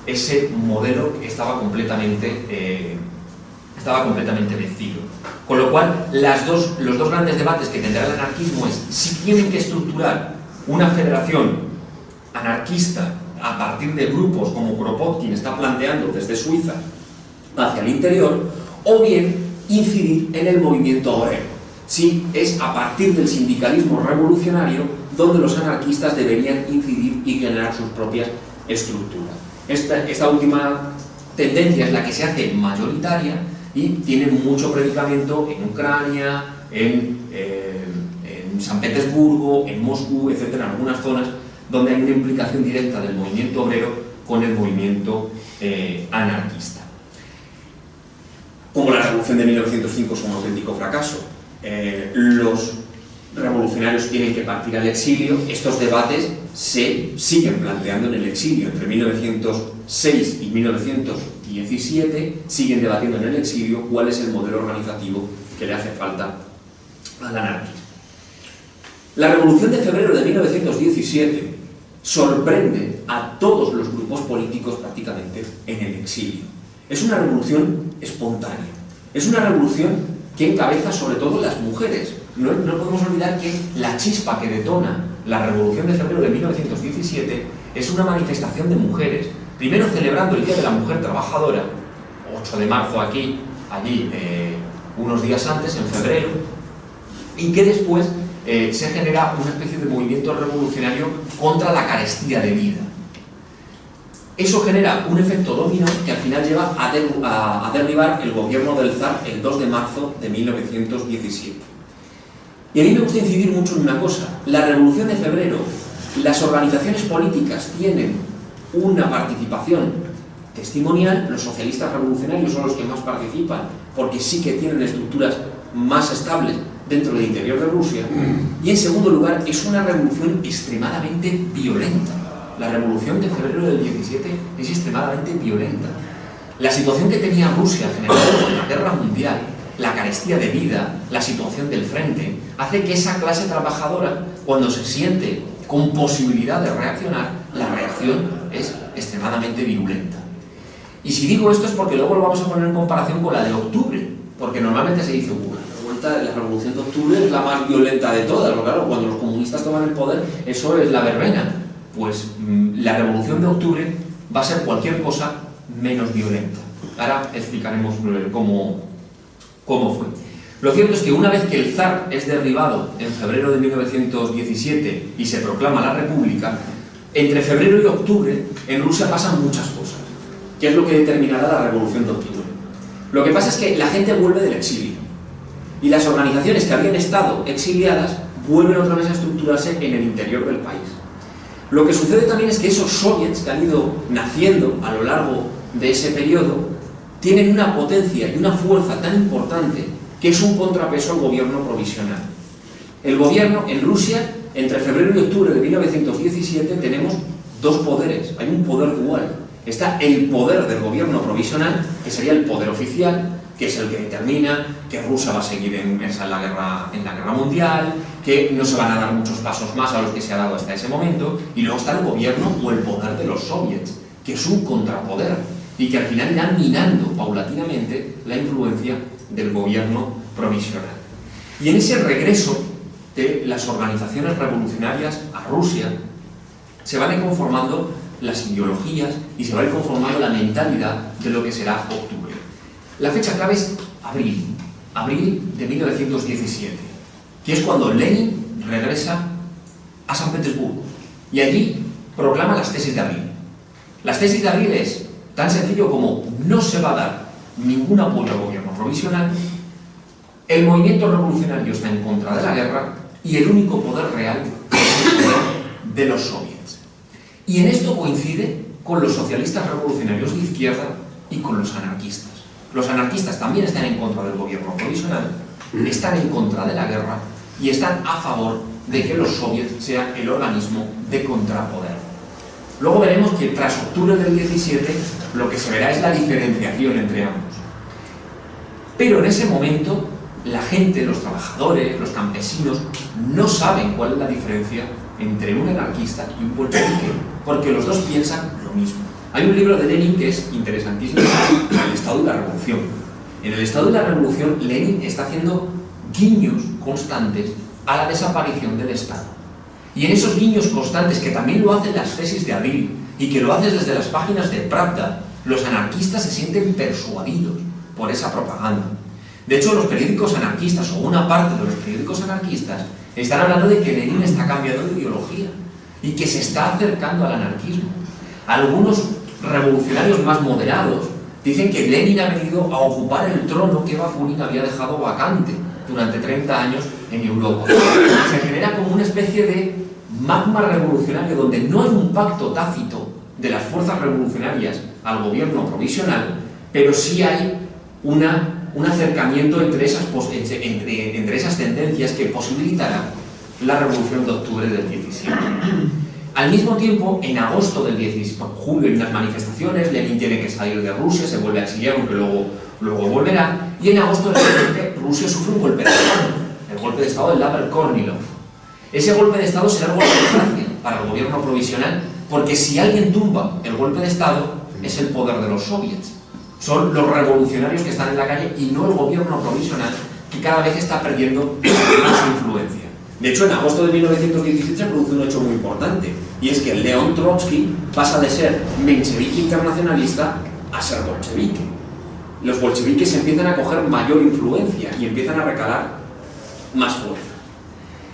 ese modelo estaba completamente vencido. Con lo cual, los dos grandes debates que tendrá el anarquismo es si tienen que estructurar una federación anarquista a partir de grupos como Kropotkin está planteando desde Suiza hacia el interior, o bien incidir en el movimiento obrero. Si es a partir del sindicalismo revolucionario donde los anarquistas deberían incidir y generar sus propias estructuras. Esta última tendencia es la que se hace mayoritaria y tiene mucho predicamento en Ucrania, en San Petersburgo, en Moscú, etc., en algunas zonas donde hay una implicación directa del movimiento obrero con el movimiento anarquista. Como la revolución de 1905 es un auténtico fracaso, los revolucionarios tienen que partir al exilio, estos debates se siguen planteando en el exilio. Entre 1906 y 1917 siguen debatiendo en el exilio cuál es el modelo organizativo que le hace falta al anarquismo. La Revolución de Febrero de 1917 sorprende a todos los grupos políticos prácticamente en el exilio. Es una revolución espontánea, es una revolución que encabeza sobre todo las mujeres. No podemos olvidar que la chispa que detona la Revolución de Febrero de 1917 es una manifestación de mujeres, primero celebrando el Día de la Mujer Trabajadora, 8 de marzo allí unos días antes, en febrero, y que después se genera una especie de movimiento revolucionario contra la carestía de vida. Eso genera un efecto dominó que al final lleva a derribar el gobierno del zar el 2 de marzo de 1917. Y a mí me gusta incidir mucho en una cosa. La Revolución de Febrero, las organizaciones políticas tienen una participación testimonial, los socialistas revolucionarios son los que más participan, porque sí que tienen estructuras más estables dentro del interior de Rusia, y en segundo lugar, es una revolución extremadamente violenta. la revolución de febrero del 17 es extremadamente violenta. La situación que tenía Rusia generada por la guerra mundial, la carestía de vida, la situación del frente, hace que esa clase trabajadora, cuando se siente con posibilidad de reaccionar, la reacción es extremadamente virulenta. Y si digo esto es porque luego lo vamos a poner en comparación con la de octubre, porque normalmente se dice, la revolución de octubre es la más violenta de todas, porque claro, cuando los comunistas toman el poder, eso es la verbena. Pues la revolución de octubre va a ser cualquier cosa menos violenta. Ahora explicaremos cómo fue. Lo cierto es que una vez que el zar es derribado en febrero de 1917 y se proclama la república, entre febrero y octubre en Rusia pasan muchas cosas, que es lo que determinará la revolución de octubre. Lo que pasa es que la gente vuelve del exilio y las organizaciones que habían estado exiliadas vuelven otra vez a estructurarse en el interior del país. Lo que sucede también es que esos soviets que han ido naciendo a lo largo de ese periodo tienen una potencia y una fuerza tan importante que es un contrapeso al gobierno provisional. El gobierno en Rusia, entre febrero y octubre de 1917, tenemos dos poderes, hay un poder dual. Está el poder del gobierno provisional, que sería el poder oficial, que es el que determina que Rusia va a seguir inmersa en la guerra mundial, que no se van a dar muchos pasos más a los que se ha dado hasta ese momento, y luego está el gobierno o el poder de los soviets, que es un contrapoder, y que al final irán minando paulatinamente la influencia del gobierno provisional. Y en ese regreso de las organizaciones revolucionarias a Rusia, se van a ir conformando las ideologías y se va a ir conformando la mentalidad de lo que será octubre. La fecha clave es abril de 1917, que es cuando Lenin regresa a San Petersburgo y allí proclama las tesis de abril. Las tesis de abril es tan sencillo como no se va a dar ningún apoyo al gobierno provisional, el movimiento revolucionario está en contra de la guerra y el único poder real es el poder de los soviets. Y en esto coincide con los socialistas revolucionarios de izquierda y con los anarquistas. Los anarquistas también están en contra del gobierno provisional, están en contra de la guerra y están a favor de que los soviets sean el organismo de contrapoder. Luego veremos que tras octubre del 17 lo que se verá es la diferenciación entre ambos. Pero en ese momento la gente, los trabajadores, los campesinos, no saben cuál es la diferencia entre un anarquista y un bolchevique, porque los dos piensan lo mismo. Hay un libro de Lenin que es interesantísimo, El Estado y la Revolución. En El Estado y la Revolución, Lenin está haciendo guiños constantes a la desaparición del Estado. Y en esos guiños constantes, que también lo hacen las tesis de abril, y que lo hacen desde las páginas de Pravda, los anarquistas se sienten persuadidos por esa propaganda. De hecho, los periódicos anarquistas, o una parte de los periódicos anarquistas, están hablando de que Lenin está cambiando de ideología y que se está acercando al anarquismo. Algunos revolucionarios más moderados dicen que Lenin ha venido a ocupar el trono que Bakunin había dejado vacante durante 30 años en Europa. Se genera como una especie de magma revolucionario donde no hay un pacto tácito de las fuerzas revolucionarias al gobierno provisional, pero sí hay un acercamiento entre esas tendencias que posibilitará la revolución de octubre del 17. Al mismo tiempo, en agosto del 17, julio hay unas manifestaciones, Lenin tiene que salir de Rusia, se vuelve a exiliar, aunque luego volverá, y en agosto del 17 Rusia sufre un golpe de Estado, el golpe de Estado de Laver-Kornilov. Ese golpe de Estado será el golpe de gracia para el gobierno provisional, porque si alguien tumba el golpe de Estado, es el poder de los soviets. Son los revolucionarios que están en la calle y no el gobierno provisional, que cada vez está perdiendo más influencia. De hecho, en agosto de 1917 se produce un hecho muy importante, y es que León Trotsky pasa de ser menchevique internacionalista a ser bolchevique. Los bolcheviques empiezan a coger mayor influencia y empiezan a recalar más fuerza.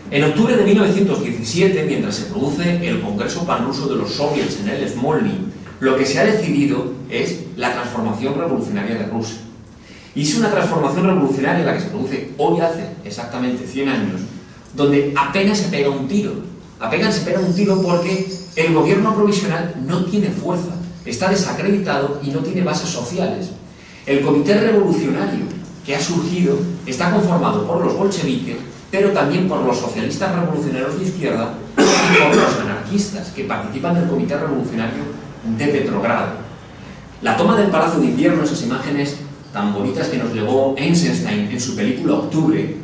En octubre de 1917, mientras se produce el Congreso Panruso de los Soviets en el Smolny, lo que se ha decidido es la transformación revolucionaria de Rusia. Y es una transformación revolucionaria la que se produce hoy hace exactamente 100 años, donde apenas se pega un tiro. Apenas se pega un tiro porque el gobierno provisional no tiene fuerza, está desacreditado y no tiene bases sociales. El comité revolucionario que ha surgido está conformado por los bolcheviques, pero también por los socialistas revolucionarios de izquierda y por los anarquistas. anarquistas que participan del Comité Revolucionario de Petrogrado. La toma del Palacio de Invierno, esas imágenes tan bonitas que nos legó Eisenstein en su película Octubre,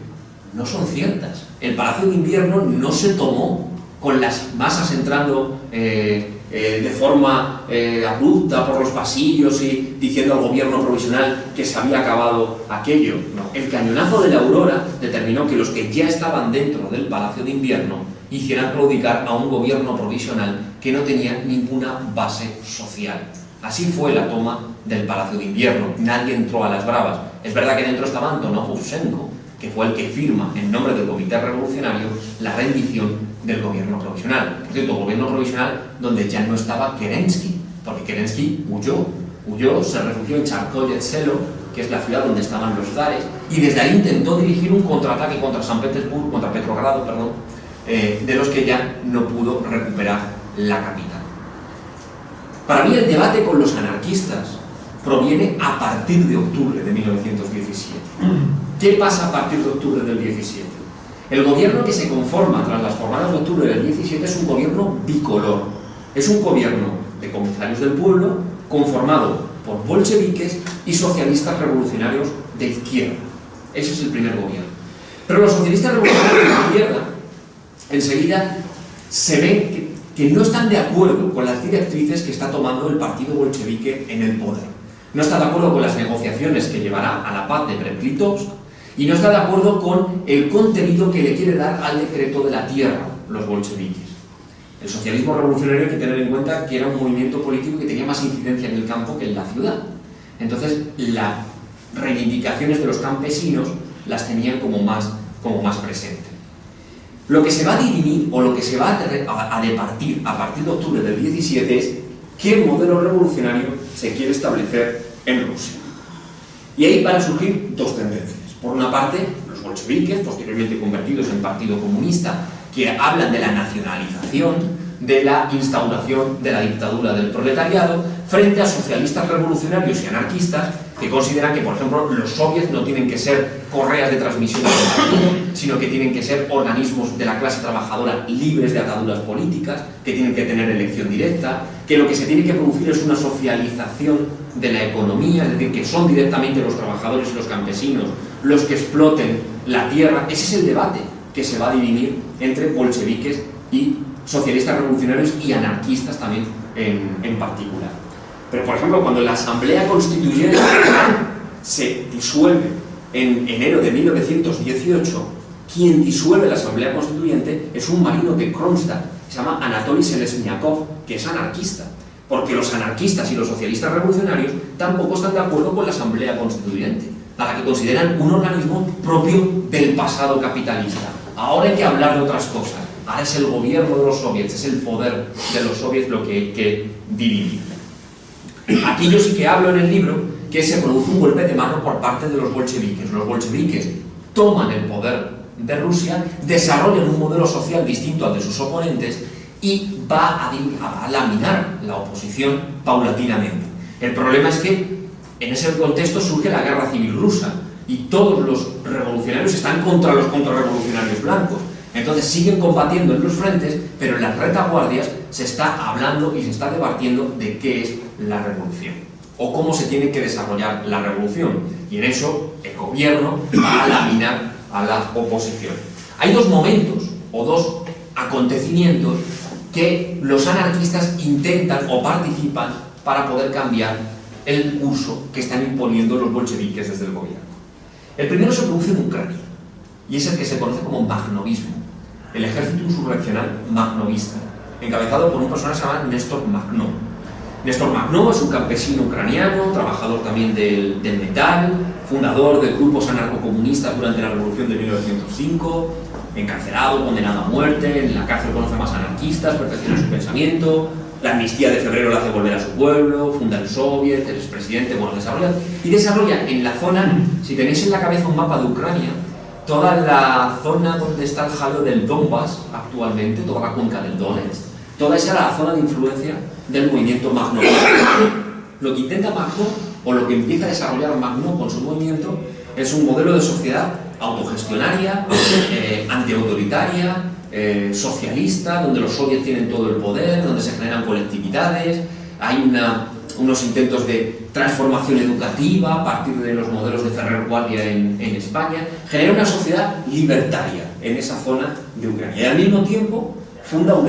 no son ciertas. El Palacio de Invierno no se tomó con las masas entrando de forma abrupta por los pasillos y diciendo al gobierno provisional que se había acabado aquello. No. El cañonazo de la Aurora determinó que los que ya estaban dentro del Palacio de Invierno hicieran claudicar a un gobierno provisional que no tenía ninguna base social. Así fue la toma del Palacio de Invierno. Nadie entró a las bravas. Es verdad que dentro estaba Antonov Uvchenko, que fue el que firma en nombre del Comité Revolucionario la rendición del gobierno provisional. Por cierto, gobierno provisional donde ya no estaba Kerensky, porque Kerensky huyó, se refugió en Charkoye Selo, que es la ciudad donde estaban los zares, y desde ahí intentó dirigir un contraataque contra San Petersburgo, contra Petrogrado, perdón, de los que ya no pudo recuperar la capital. Para mí el debate con los anarquistas proviene a partir de octubre de 1917. ¿Qué pasa a partir de octubre del 17? El gobierno que se conforma tras las jornadas de octubre del 17 es un gobierno bicolor. Es un gobierno de comisarios del pueblo conformado por bolcheviques y socialistas revolucionarios de izquierda. Ese es el primer gobierno. Pero los socialistas revolucionarios de izquierda enseguida se ven que no están de acuerdo con las directrices que está tomando el partido bolchevique en el poder. No está de acuerdo con las negociaciones que llevará a la paz de Brest-Litovsk y no está de acuerdo con el contenido que le quiere dar al decreto de la tierra los bolcheviques. El socialismo revolucionario hay que tener en cuenta que era un movimiento político que tenía más incidencia en el campo que en la ciudad. Entonces, las reivindicaciones de los campesinos las tenían como más presente. Lo que se va a dirimir o lo que se va a departir a partir de octubre del 17 es qué modelo revolucionario se quiere establecer en Rusia. Y ahí van a surgir dos tendencias. Por una parte, los bolcheviques, posteriormente convertidos en Partido Comunista, que hablan de la nacionalización, de la instauración de la dictadura del proletariado, frente a socialistas revolucionarios y anarquistas que consideran que, por ejemplo, los soviets no tienen que ser correas de transmisión del partido, sino que tienen que ser organismos de la clase trabajadora libres de ataduras políticas, que tienen que tener elección directa, que lo que se tiene que producir es una socialización de la economía, es decir, que son directamente los trabajadores y los campesinos los que exploten la tierra. Ese es el debate que se va a dirimir entre bolcheviques y socialistas revolucionarios y anarquistas también en particular. Pero, por ejemplo, cuando la Asamblea Constituyente se disuelve en enero de 1918, quien disuelve la Asamblea Constituyente es un marino de Kronstadt, que se llama Anatoly Selesniakov, que es anarquista, porque los anarquistas y los socialistas revolucionarios tampoco están de acuerdo con la Asamblea Constituyente, a la que consideran un organismo propio del pasado capitalista. Ahora hay que hablar de otras cosas. Ahora es el gobierno de los soviets, es el poder de los soviets lo que hay que dirimir. Aquí yo sí que hablo en el libro que se produce un golpe de mano por parte de los bolcheviques. Los bolcheviques toman el poder de Rusia, desarrollan un modelo social distinto al de sus oponentes y va a laminar la oposición paulatinamente. El problema es que en ese contexto surge la guerra civil rusa y todos los revolucionarios están contra los contrarrevolucionarios blancos. Entonces siguen combatiendo en los frentes, pero en las retaguardias se está hablando y se está debatiendo de qué es la revolución o cómo se tiene que desarrollar la revolución. Y en eso el gobierno va a laminar a la oposición. Hay dos momentos o dos acontecimientos que los anarquistas intentan o participan para poder cambiar el curso que están imponiendo los bolcheviques desde el gobierno. El primero se produce en Ucrania y es el que se conoce como magnovismo, el ejército insurreccional magnovista, encabezado por un personaje que se llama Néstor Makhno. Néstor Makhno es un campesino ucraniano, trabajador también del metal, fundador de grupos anarcocomunistas durante la revolución de 1905, encarcelado, condenado a muerte, en la cárcel conoce más anarquistas, perfecciona su pensamiento, la amnistía de febrero le hace volver a su pueblo, funda el soviet, el expresidente, bueno, desarrolla en la zona, si tenéis en la cabeza un mapa de Ucrania, toda la zona donde está el jaleo del Donbass actualmente, toda la cuenca del Donetsk, toda esa era la zona de influencia del movimiento Makhno. Lo que intenta Makhno, o lo que empieza a desarrollar Makhno con su movimiento, es un modelo de sociedad autogestionaria, antiautoritaria, socialista, donde los soviets tienen todo el poder, donde se generan colectividades, hay unos intentos de transformación educativa a partir de los modelos de Ferrer Guardia en España, genera una sociedad libertaria en esa zona de Ucrania. Y al mismo tiempo funda un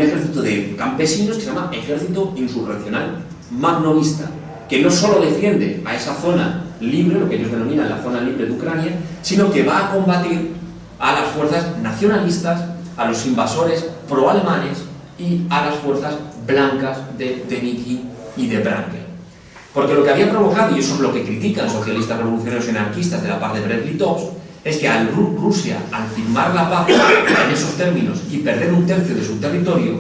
ejército de campesinos que se llama Ejército Insurreccional Magnovista, que no solo defiende a esa zona libre, lo que ellos denominan la zona libre de Ucrania, sino que va a combatir a las fuerzas nacionalistas, a los invasores pro-alemanes y a las fuerzas blancas de Denikin y de Wrangel. Porque lo que había provocado, y eso es lo que critican socialistas revolucionarios y anarquistas de la parte de Brest-Litovsk, es que Rusia, al firmar la paz en esos términos y perder un tercio de su territorio,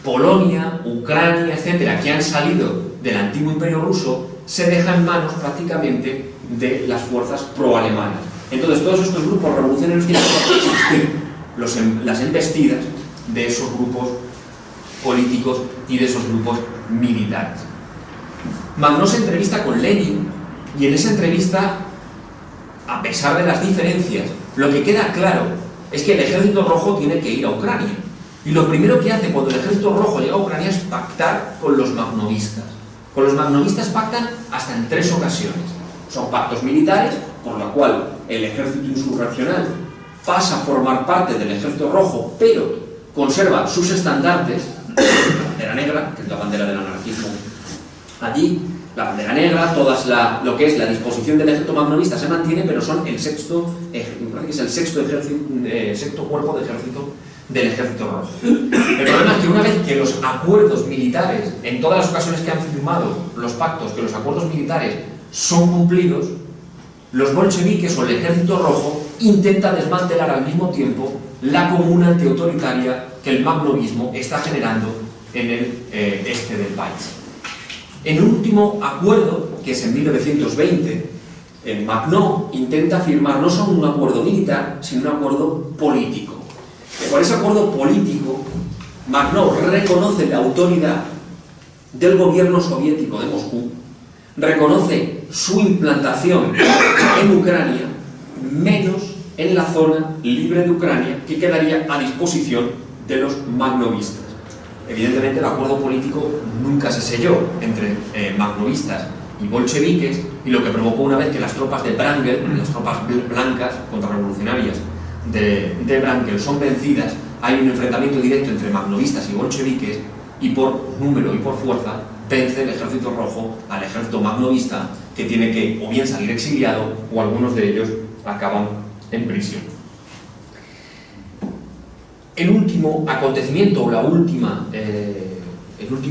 Polonia, Ucrania, etcétera, que han salido del antiguo imperio ruso, se deja en manos prácticamente de las fuerzas pro-alemanas. Entonces todos estos grupos revolucionarios tienen que resistir las embestidas de esos grupos políticos y de esos grupos militares. Magnó se entrevista con Lenin y en esa entrevista, a pesar de las diferencias, lo que queda claro es que el Ejército Rojo tiene que ir a Ucrania. Y lo primero que hace cuando el Ejército Rojo llega a Ucrania es pactar con los magnovistas. Con los magnovistas pactan hasta en 3 ocasiones. Son pactos militares, por lo cual el ejército insurreccional pasa a formar parte del Ejército Rojo, pero conserva sus estandartes, la bandera negra, que es la bandera del anarquismo allí, la bandera negra, lo que es la disposición del ejército magnovista se mantiene, pero son el sexto cuerpo de ejército del Ejército Rojo. El problema es que una vez que los acuerdos militares, en todas las ocasiones que han firmado los pactos, que los acuerdos militares son cumplidos, los bolcheviques o el Ejército Rojo intenta desmantelar al mismo tiempo la comuna antiautoritaria que el magnovismo está generando en el este del país. En un último acuerdo, que es en 1920, Magnó intenta firmar no solo un acuerdo militar, sino un acuerdo político. Por ese acuerdo político, Magnó reconoce la autoridad del gobierno soviético de Moscú, reconoce su implantación en Ucrania, menos en la zona libre de Ucrania, que quedaría a disposición de los magnovistas. Evidentemente, el acuerdo político nunca se selló entre magnovistas y bolcheviques, y lo que provocó, una vez que las tropas de Wrangel, las tropas blancas contrarrevolucionarias de Wrangel, son vencidas, hay un enfrentamiento directo entre magnovistas y bolcheviques, y por número y por fuerza vence el Ejército Rojo al ejército magnovista, que tiene que o bien salir exiliado, o algunos de ellos acaban en prisión. El último acontecimiento, o el último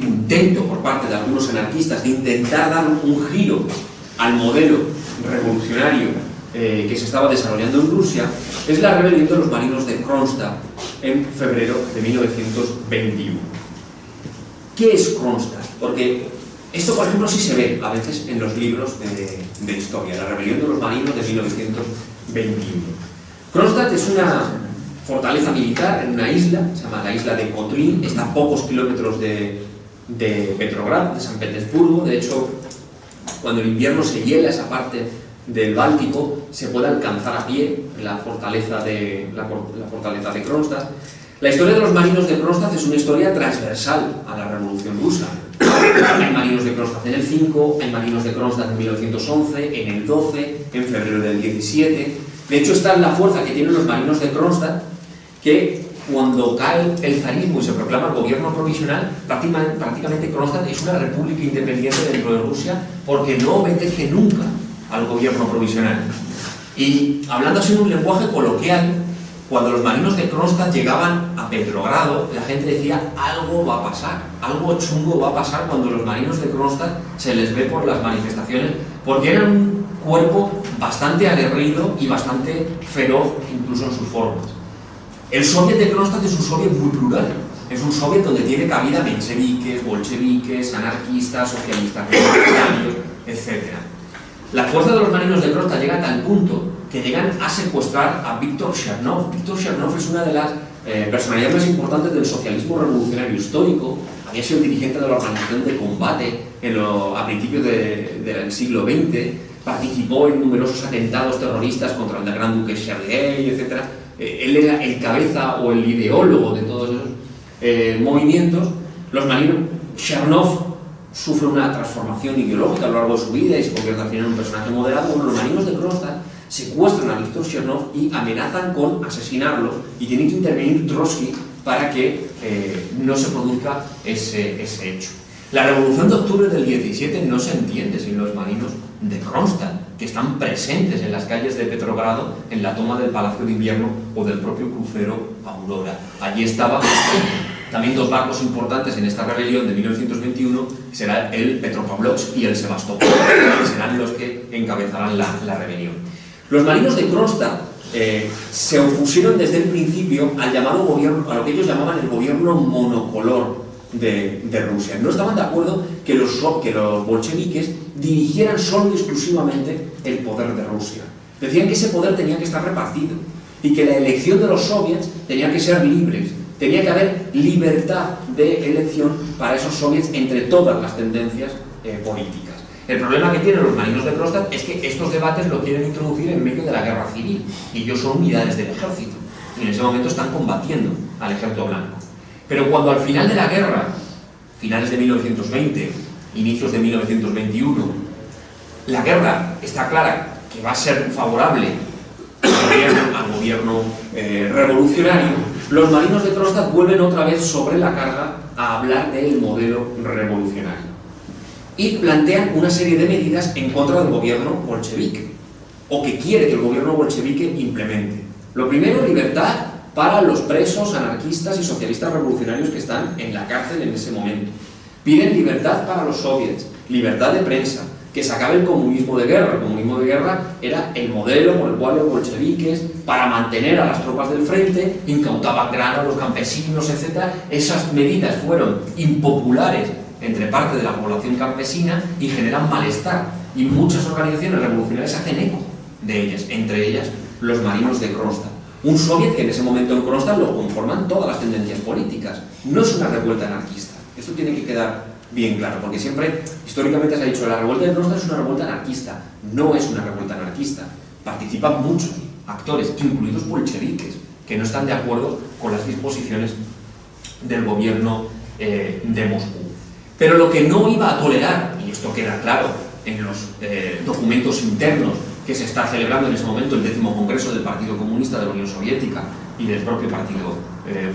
intento por parte de algunos anarquistas de intentar dar un giro al modelo revolucionario que se estaba desarrollando en Rusia, es la rebelión de los marinos de Kronstadt en febrero de 1921. ¿Qué es Kronstadt? Porque esto, por ejemplo, sí se ve a veces en los libros de historia, la rebelión de los marinos de 1921. Kronstadt es una fortaleza militar en una isla, se llama la isla de Kotlin, está a pocos kilómetros de Petrograd, de San Petersburgo. De hecho, cuando el invierno se hiela esa parte del Báltico, se puede alcanzar a pie la fortaleza de Kronstadt. La historia de los marinos de Kronstadt es una historia transversal a la Revolución Rusa. Hay marinos de Kronstadt en el 5, hay marinos de Kronstadt en 1911, en el 12, en febrero del 17. De hecho, esta es la fuerza que tienen los marinos de Kronstadt, que cuando cae el zarismo y se proclama el gobierno provisional, prácticamente Kronstadt es una república independiente dentro de Rusia, porque no obedece nunca al gobierno provisional. Y hablando así en un lenguaje coloquial, cuando los marinos de Kronstadt llegaban a Petrogrado, la gente decía: algo va a pasar, algo chungo va a pasar cuando los marinos de Kronstadt se les ve por las manifestaciones, porque eran un cuerpo bastante aguerrido y bastante feroz, incluso en sus formas. El soviet de Kronstadt es un soviet muy plural, es un soviet donde tiene cabida mencheviques, bolcheviques, anarquistas, socialistas, revolucionarios, etc. La fuerza de los marinos de Kronstadt llega a tal punto que llegan a secuestrar a Víctor Chernov. Víctor Chernov es una de las personalidades más importantes del socialismo revolucionario histórico. Había sido dirigente de la organización de combate a principios del siglo XX, participó en numerosos atentados terroristas contra el gran duque Sergei, etc. él era el cabeza o el ideólogo de todos esos movimientos. Los marinos, Chernov sufre una transformación ideológica a lo largo de su vida y se convierte al final en un personaje moderado. Bueno, los marinos de Kronstadt secuestran a Víctor Chernov y amenazan con asesinarlos, y tiene que intervenir Trotsky para que no se produzca ese hecho. La Revolución de Octubre del 17 no se entiende sin los marinos de Kronstadt, que están presentes en las calles de Petrogrado en la toma del Palacio de Invierno o del propio crucero Aurora. Allí estaban también dos barcos importantes en esta rebelión de 1921, que será el Petropavlovsk y el Sebastopol, que serán los que encabezarán la rebelión. Los marinos de Kronstadt se opusieron desde el principio al llamado gobierno, a lo que ellos llamaban el gobierno monocolor de Rusia. No estaban de acuerdo que los bolcheviques dirigieran solo y exclusivamente el poder de Rusia. Decían que ese poder tenía que estar repartido y que la elección de los soviets tenía que ser libres. Tenía que haber libertad de elección para esos soviets entre todas las tendencias políticas. El problema que tienen los marinos de Kronstadt es que estos debates lo quieren introducir en medio de la guerra civil, y ellos son unidades del ejército, y en ese momento están combatiendo al ejército blanco. Pero cuando al final de la guerra, finales de 1920, inicios de 1921, la guerra está clara que va a ser favorable al gobierno revolucionario, los marinos de Kronstadt vuelven otra vez sobre la carga a hablar del modelo revolucionario y plantean una serie de medidas en contra del gobierno bolchevique, o que quiere que el gobierno bolchevique implemente. Lo primero, libertad para los presos, anarquistas y socialistas revolucionarios que están en la cárcel en ese momento. Piden libertad para los soviets, libertad de prensa, que se acabe el comunismo de guerra. El comunismo de guerra era el modelo por el cual los bolcheviques, para mantener a las tropas del frente, incautaban grano a los campesinos, etc. Esas medidas fueron impopulares entre parte de la población campesina y generan malestar. Y muchas organizaciones revolucionarias hacen eco de ellas, entre ellas los marinos de Kronstadt. Un soviet que en ese momento en Kronstadt lo conforman todas las tendencias políticas. No es una revuelta anarquista. Esto tiene que quedar bien claro, porque siempre, históricamente se ha dicho, la revuelta de Kronstadt es una revuelta anarquista. No es una revuelta anarquista. Participan muchos actores, incluidos bolcheviques, que no están de acuerdo con las disposiciones del gobierno de Moscú. Pero lo que no iba a tolerar, y esto queda claro en los documentos internos que se está celebrando en ese momento, el 10º Congreso del Partido Comunista de la Unión Soviética y del propio Partido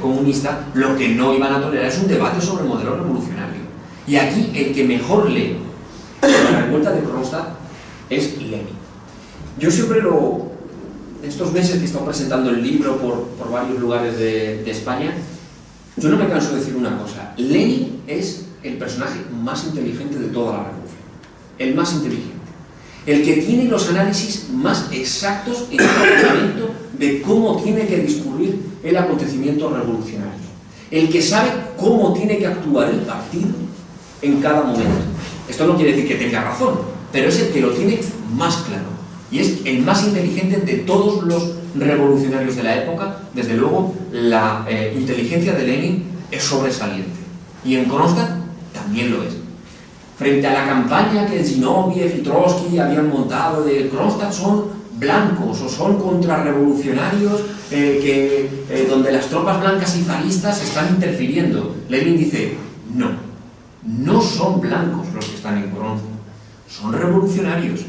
Comunista, lo que no iban a tolerar es un debate sobre el modelo revolucionario. Y aquí el que mejor lee la revuelta de Kronstadt es Lenin. Yo siempre en estos meses que he estado presentando el libro por varios lugares de España, yo no me canso de decir una cosa: Lenin es el personaje más inteligente de toda la revolución, el más inteligente, el que tiene los análisis más exactos en cada momento de cómo tiene que discurrir el acontecimiento revolucionario, el que sabe cómo tiene que actuar el partido en cada momento. Esto no quiere decir que tenga razón, pero es el que lo tiene más claro, y es el más inteligente de todos los revolucionarios de la época. Desde luego, la inteligencia de Lenin es sobresaliente, y en Kronstadt también lo es. Frente a la campaña que Zinoviev y Trotsky habían montado de Kronstadt son blancos o son contrarrevolucionarios donde las tropas blancas y zaristas están interfiriendo, Lenin dice: no son blancos los que están en Kronstadt, son revolucionarios.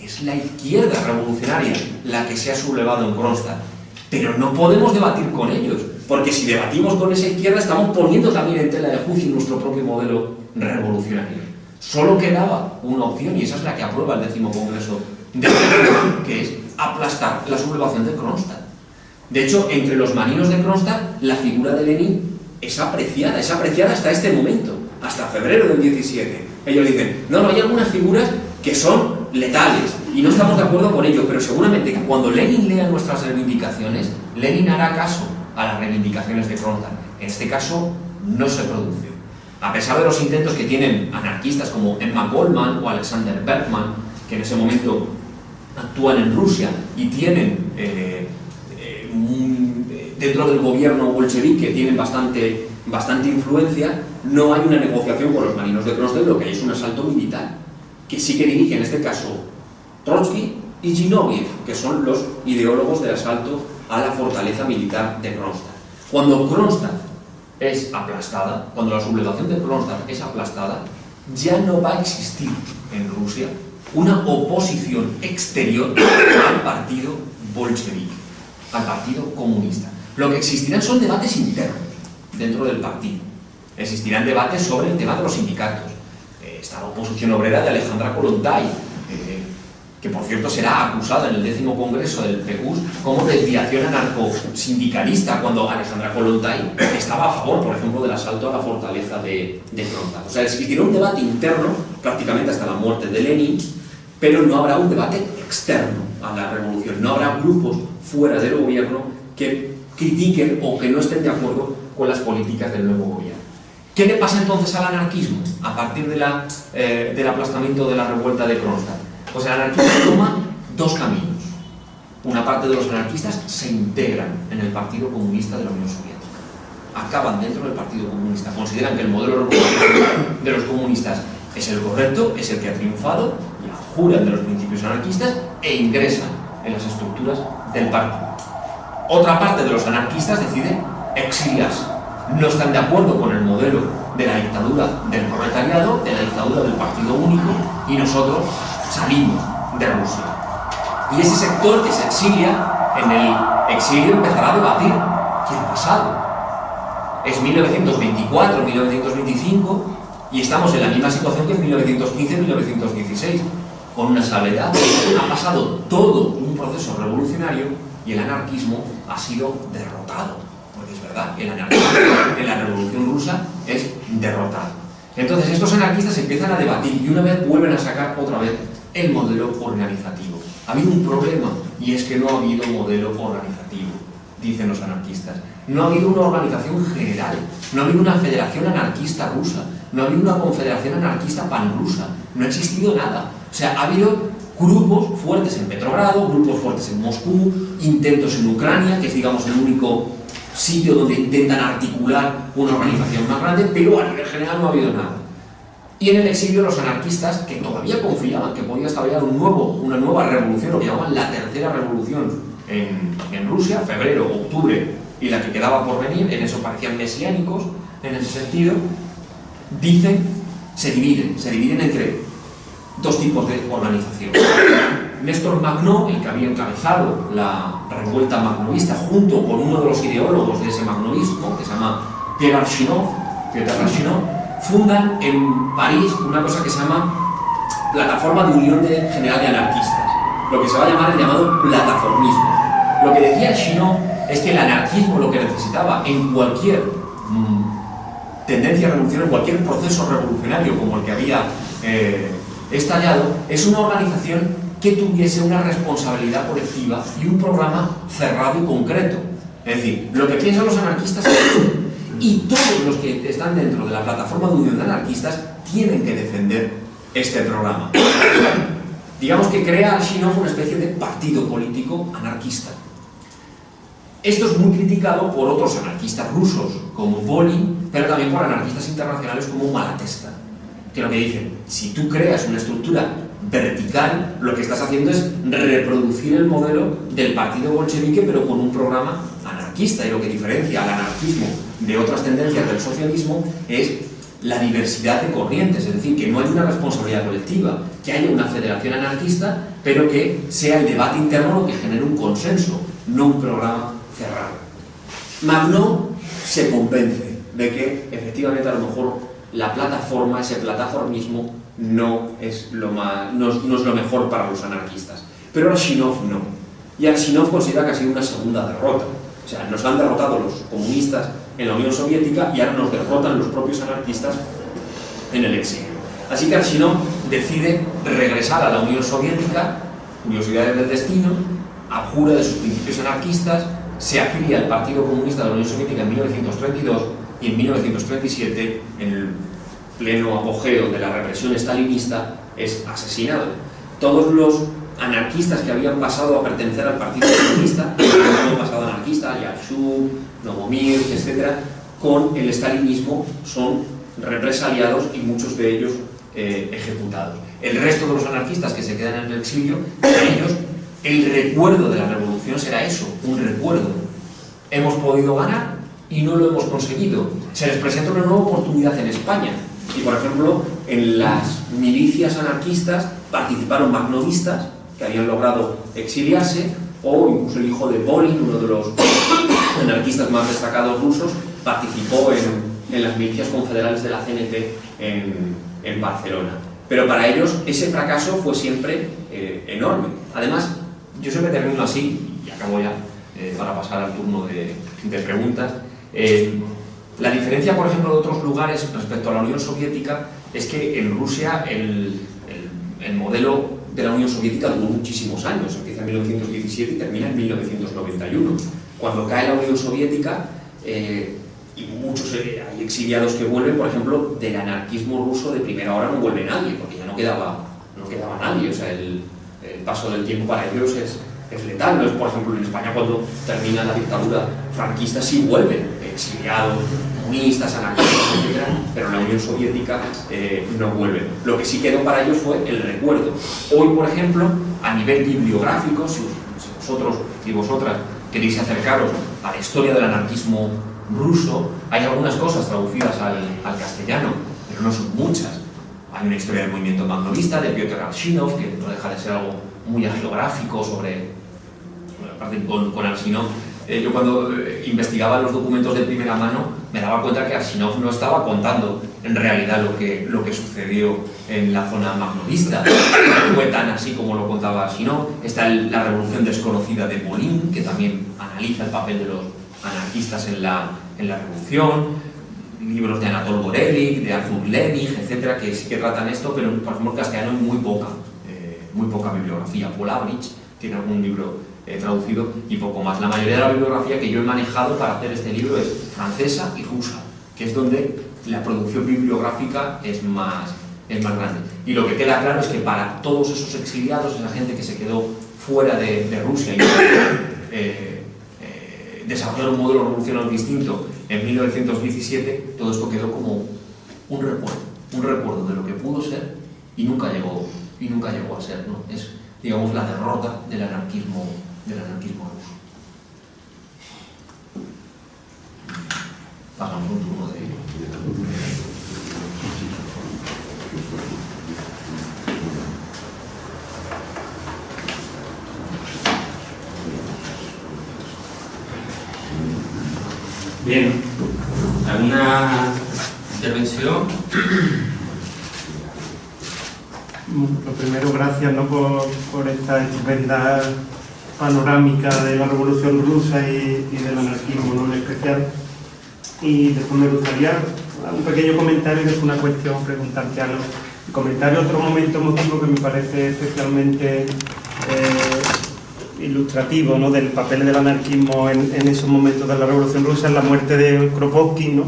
Es la izquierda revolucionaria la que se ha sublevado en Kronstadt, pero no podemos debatir con ellos, porque si debatimos con esa izquierda estamos poniendo también en tela de juicio nuestro propio modelo revolucionario. Solo quedaba una opción, y esa es la que aprueba el 10º Congreso de Berlín, que es aplastar la sublevación de Kronstadt. De hecho, entre los marinos de Kronstadt, la figura de Lenin es apreciada hasta este momento, hasta febrero del 17. Ellos dicen: no, hay algunas figuras que son letales y no estamos de acuerdo con ello, pero seguramente que cuando Lenin lea nuestras reivindicaciones, Lenin hará caso a las reivindicaciones de Kronstadt. En este caso, no se produce. A pesar de los intentos que tienen anarquistas como Emma Goldman o Alexander Berkman, que en ese momento actúan en Rusia y tienen dentro del gobierno bolchevique tienen bastante influencia, no hay una negociación con los marinos de Kronstadt, lo que hay es un asalto militar, que sí que dirige en este caso Trotsky y Zinoviev, que son los ideólogos del asalto a la fortaleza militar de Kronstadt. Cuando Kronstadt es aplastada, cuando la sublevación de Kronstadt es aplastada, ya no va a existir en Rusia una oposición exterior al partido bolchevique, al partido comunista. Lo que existirán son debates internos dentro del partido. Existirán debates sobre el tema de los sindicatos. Está la oposición obrera de Alejandra Kollontai, que por cierto será acusada en el 10º Congreso del PGUS como desviación anarco-sindicalista, cuando Alejandra Kollontai estaba a favor, por ejemplo, del asalto a la fortaleza de Kronstadt. O sea, existirá un debate interno, prácticamente hasta la muerte de Lenin, pero no habrá un debate externo a la revolución. No habrá grupos fuera del gobierno que critiquen o que no estén de acuerdo con las políticas del nuevo gobierno. ¿Qué le pasa entonces al anarquismo a partir del aplastamiento de la revuelta de Kronstadt? Pues el anarquismo toma dos caminos. Una parte de los anarquistas se integran en el Partido Comunista de la Unión Soviética. Acaban dentro del Partido Comunista. Consideran que el modelo de los comunistas es el correcto, es el que ha triunfado, y juran de los principios anarquistas e ingresan en las estructuras del partido. Otra parte de los anarquistas decide exiliarse. No están de acuerdo con el modelo de la dictadura del proletariado, de la dictadura del partido único, y nosotros salimos de Rusia. Y ese sector que se exilia, en el exilio empezará a debatir qué ha pasado. Es 1924, 1925, y estamos en la misma situación que en 1915-1916, con una salvedad. Ha pasado todo un proceso revolucionario y el anarquismo ha sido derrotado. Porque es verdad, el anarquismo en la Revolución Rusa es derrotado. Entonces estos anarquistas empiezan a debatir y una vez vuelven a sacar otra vez el modelo organizativo. Ha habido un problema y es que no ha habido modelo organizativo, dicen los anarquistas. No ha habido una organización general, no ha habido una federación anarquista rusa, no ha habido una confederación anarquista panrusa, no ha existido nada. O sea, ha habido grupos fuertes en Petrogrado, grupos fuertes en Moscú, intentos en Ucrania, que es, digamos, el único sitio donde intentan articular una organización más grande, pero a nivel general no ha habido nada. Y en el exilio los anarquistas, que todavía confiaban que podía estallar una nueva revolución, lo que llamaban la tercera revolución en Rusia, febrero, octubre, y la que quedaba por venir, en eso parecían mesiánicos, en ese sentido, se dividen entre dos tipos de organización. Néstor Makhno, el que había encabezado la revuelta makhnovista junto con uno de los ideólogos de ese makhnovismo, que se llama Pierre Archinov, fundan en París una cosa que se llama Plataforma de Unión General de Anarquistas, lo que se va a llamar el llamado plataformismo. Lo que decía Archinov es que el anarquismo lo que necesitaba en cualquier tendencia revolucionaria, en cualquier proceso revolucionario como el que había estallado, es una organización que tuviese una responsabilidad colectiva y un programa cerrado y concreto. Es decir, lo que piensan los anarquistas es esto, y todos los que están dentro de la plataforma de unión de anarquistas tienen que defender este programa. Digamos que crea Archinov una especie de partido político anarquista. Esto es muy criticado por otros anarquistas rusos, como Volin, pero también por anarquistas internacionales como Malatesta, que lo que dicen, si tú creas una estructura vertical, lo que estás haciendo es reproducir el modelo del partido bolchevique, pero con un programa anarquista, y lo que diferencia al anarquismo de otras tendencias del socialismo es la diversidad de corrientes, es decir, que no hay una responsabilidad colectiva, que haya una federación anarquista, pero que sea el debate interno lo que genere un consenso, no un programa cerrado. Makhno se convence de que efectivamente a lo mejor la plataforma, ese plataformismo, no es lo mejor para los anarquistas. Pero Archinov no. Y Archinov considera que ha sido una segunda derrota. O sea, nos han derrotado los comunistas en la Unión Soviética y ahora nos derrotan los propios anarquistas en el exilio. Así que Archinov decide regresar a la Unión Soviética, curiosidades del destino, abjura de sus principios anarquistas, se afilia al Partido Comunista de la Unión Soviética en 1932 y en 1937, en el pleno apogeo de la represión stalinista, es asesinado. Todos los anarquistas que habían pasado a pertenecer al Partido Comunista, habían pasado anarquista, Yashub, Novomir, etc., con el stalinismo son represaliados y muchos de ellos ejecutados. El resto de los anarquistas que se quedan en el exilio, para ellos, el recuerdo de la revolución revolución será eso, un recuerdo. Hemos podido ganar y no lo hemos conseguido. Se les presenta una nueva oportunidad en España. Y, por ejemplo, en las milicias anarquistas participaron magnovistas que habían logrado exiliarse, o incluso el hijo de Bolin, uno de los anarquistas más destacados rusos, participó en las milicias confederales de la CNT en Barcelona. Pero para ellos ese fracaso fue siempre enorme. Además, yo siempre termino así, y acabo ya, para pasar al turno de preguntas. La diferencia, por ejemplo, de otros lugares respecto a la Unión Soviética es que en Rusia el modelo de la Unión Soviética duró muchísimos años, empieza en 1917 y termina en 1991. Cuando cae la Unión Soviética, y muchos hay exiliados que vuelven, por ejemplo, del anarquismo ruso de primera hora no vuelve nadie, porque ya no quedaba nadie. O sea, el paso del tiempo para ellos es letal. No es, por ejemplo, en España cuando termina la dictadura franquista sí vuelven exiliados, comunistas, anarquistas, etc., pero en la Unión Soviética no vuelven. Lo que sí quedó para ellos fue el recuerdo. Hoy, por ejemplo, a nivel bibliográfico, si vosotros y vosotras queréis acercaros a la historia del anarquismo ruso, hay algunas cosas traducidas al castellano, pero no son muchas. Hay una historia del movimiento magnovista de Piotr Arsinov, que no deja de ser algo muy agiográfico sobre, aparte con Arsinov. Yo cuando investigaba los documentos de primera mano me daba cuenta que Arsinov no estaba contando en realidad lo que sucedió en la zona magnovista. No fue tan así como lo contaba Arsinov. Está la Revolución Desconocida de Bolin, que también analiza el papel de los anarquistas en la revolución, libros de Anatol Gorelik, de Arthur Levig, etcétera, que sí que tratan esto, pero por ejemplo en castellano hay muy poca bibliografía. Paul Avrich tiene algún libro traducido y poco más. La mayoría de la bibliografía que yo he manejado para hacer este libro es francesa y rusa, que es donde la producción bibliográfica es más grande. Y lo que queda claro es que para todos esos exiliados, esa gente que se quedó fuera de Rusia y desarrollar un modelo revolucionario distinto en 1917, todo esto quedó como un recuerdo de lo que pudo ser y nunca llegó a ser, ¿no? Es, digamos, la derrota del anarquismo ruso. Pasamos un turno de ello. Bien, ¿alguna intervención? Lo primero, gracias, ¿no?, por esta estupenda panorámica de la Revolución Rusa y del anarquismo, ¿no?, en especial. Y después me gustaría un pequeño comentario y después una cuestión, preguntarte algo. El comentario, otro momento emotivo que me parece especialmente ilustrativo, ¿no?, del papel del anarquismo en esos momentos de la Revolución Rusa, es la muerte de Kropotkin, ¿no?,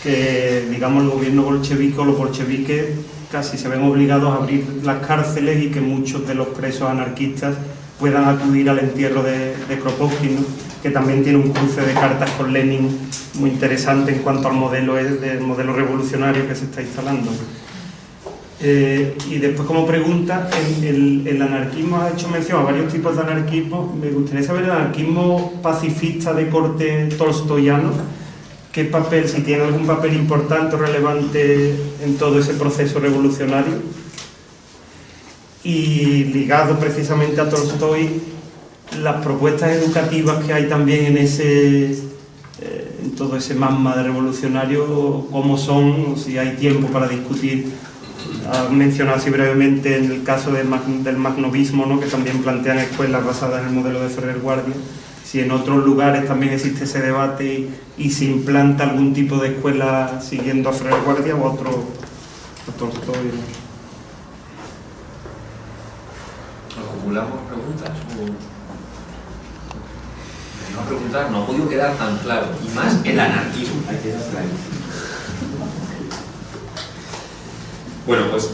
que, digamos, el gobierno bolchevique o los bolcheviques casi se ven obligados a abrir las cárceles y que muchos de los presos anarquistas puedan acudir al entierro de Kropotkin, ¿no?, que también tiene un cruce de cartas con Lenin muy interesante en cuanto al modelo revolucionario que se está instalando. Y después, como pregunta, el anarquismo, ha hecho mención a varios tipos de anarquismo. Me gustaría saber el anarquismo pacifista de corte tolstoyano, qué papel, si tiene algún papel importante o relevante en todo ese proceso revolucionario. Y ligado precisamente a Tolstoy, las propuestas educativas que hay también en todo ese magma de revolucionario, cómo son, si hay tiempo para discutir. Ha mencionado así brevemente en el caso del magnovismo, ¿no?, que también plantean escuelas basadas en el modelo de Ferrer Guardia. Si en otros lugares también existe ese debate y se implanta algún tipo de escuela siguiendo a Ferrer Guardia o a Tolstoy. ¿Acumulamos preguntas? No preguntar, no ha podido quedar tan claro. Y más el anarquismo. Bueno, pues...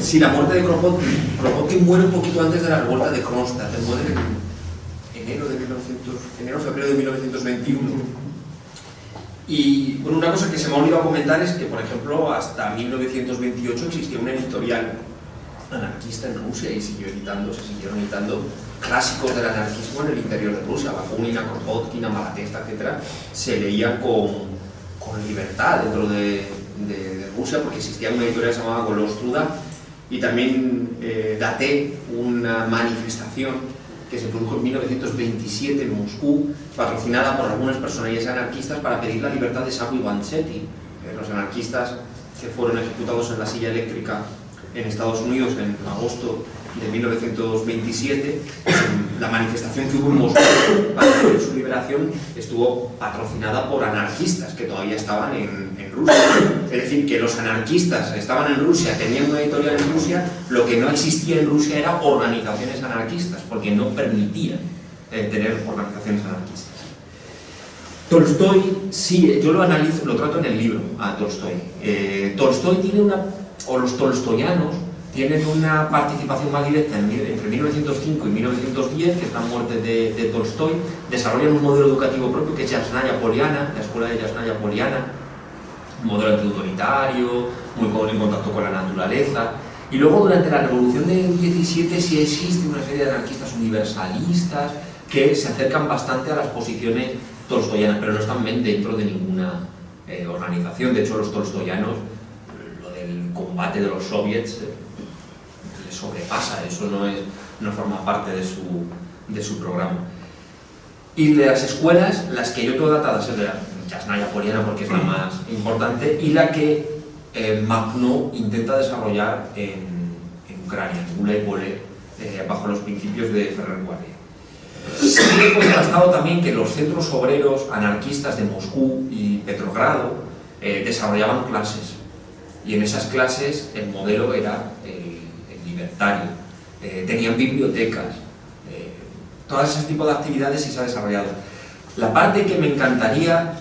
Sí, la muerte de Kropotkin muere un poquito antes de la revuelta de Kronstadt, muere en febrero de 1921. Y bueno, una cosa que se me ha olvidado comentar es que, por ejemplo, hasta 1928 existía una editorial anarquista en Rusia y se siguieron editando clásicos del anarquismo en el interior de Rusia. Bakunin, Kropotkin, Malatesta, etc. se leían con libertad dentro de Rusia, porque existía una editorial que se llamaba Golostruda, y también daté una manifestación que se produjo en 1927 en Moscú, patrocinada por algunas personalidades anarquistas para pedir la libertad de Sacco y Vanzetti, los anarquistas que fueron ejecutados en la silla eléctrica en Estados Unidos en agosto de 1927. La manifestación que hubo en Moscú para pedir su liberación estuvo patrocinada por anarquistas que todavía estaban en Rusia. Es decir, que los anarquistas estaban en Rusia, tenían una editorial en Rusia. Lo que no existía en Rusia eran organizaciones anarquistas, porque no permitían tener organizaciones anarquistas. Tolstoy, sí, yo lo analizo, lo trato en el libro a Tolstoy. Tolstoy tiene los tolstoyanos tienen una participación más directa entre 1905 y 1910, que es la muerte de Tolstoy. Desarrollan un modelo educativo propio que es Yasnaya Poliana, la escuela de Yasnaya Poliana, un modelo antiautoritario, muy en contacto con la naturaleza. Y luego durante la Revolución del 17 sí existe una serie de anarquistas universalistas que se acercan bastante a las posiciones tolstoyanas, pero no están dentro de ninguna organización. De hecho, los tolstoyanos, lo del combate de los soviets, les sobrepasa, eso no forma parte de su programa. Y de las escuelas, las que yo tengo datadas es de la Yasnaya Poliana, porque es la más importante, y la que Makhno intenta desarrollar en Ucrania, en Gulev-Volé, bajo los principios de Ferrer-Guardia. Sí he contrastado también que los centros obreros anarquistas de Moscú y Petrogrado desarrollaban clases, y en esas clases el modelo era el libertario. Tenían bibliotecas, todas ese tipo de actividades sí se ha desarrollado. La parte que me encantaría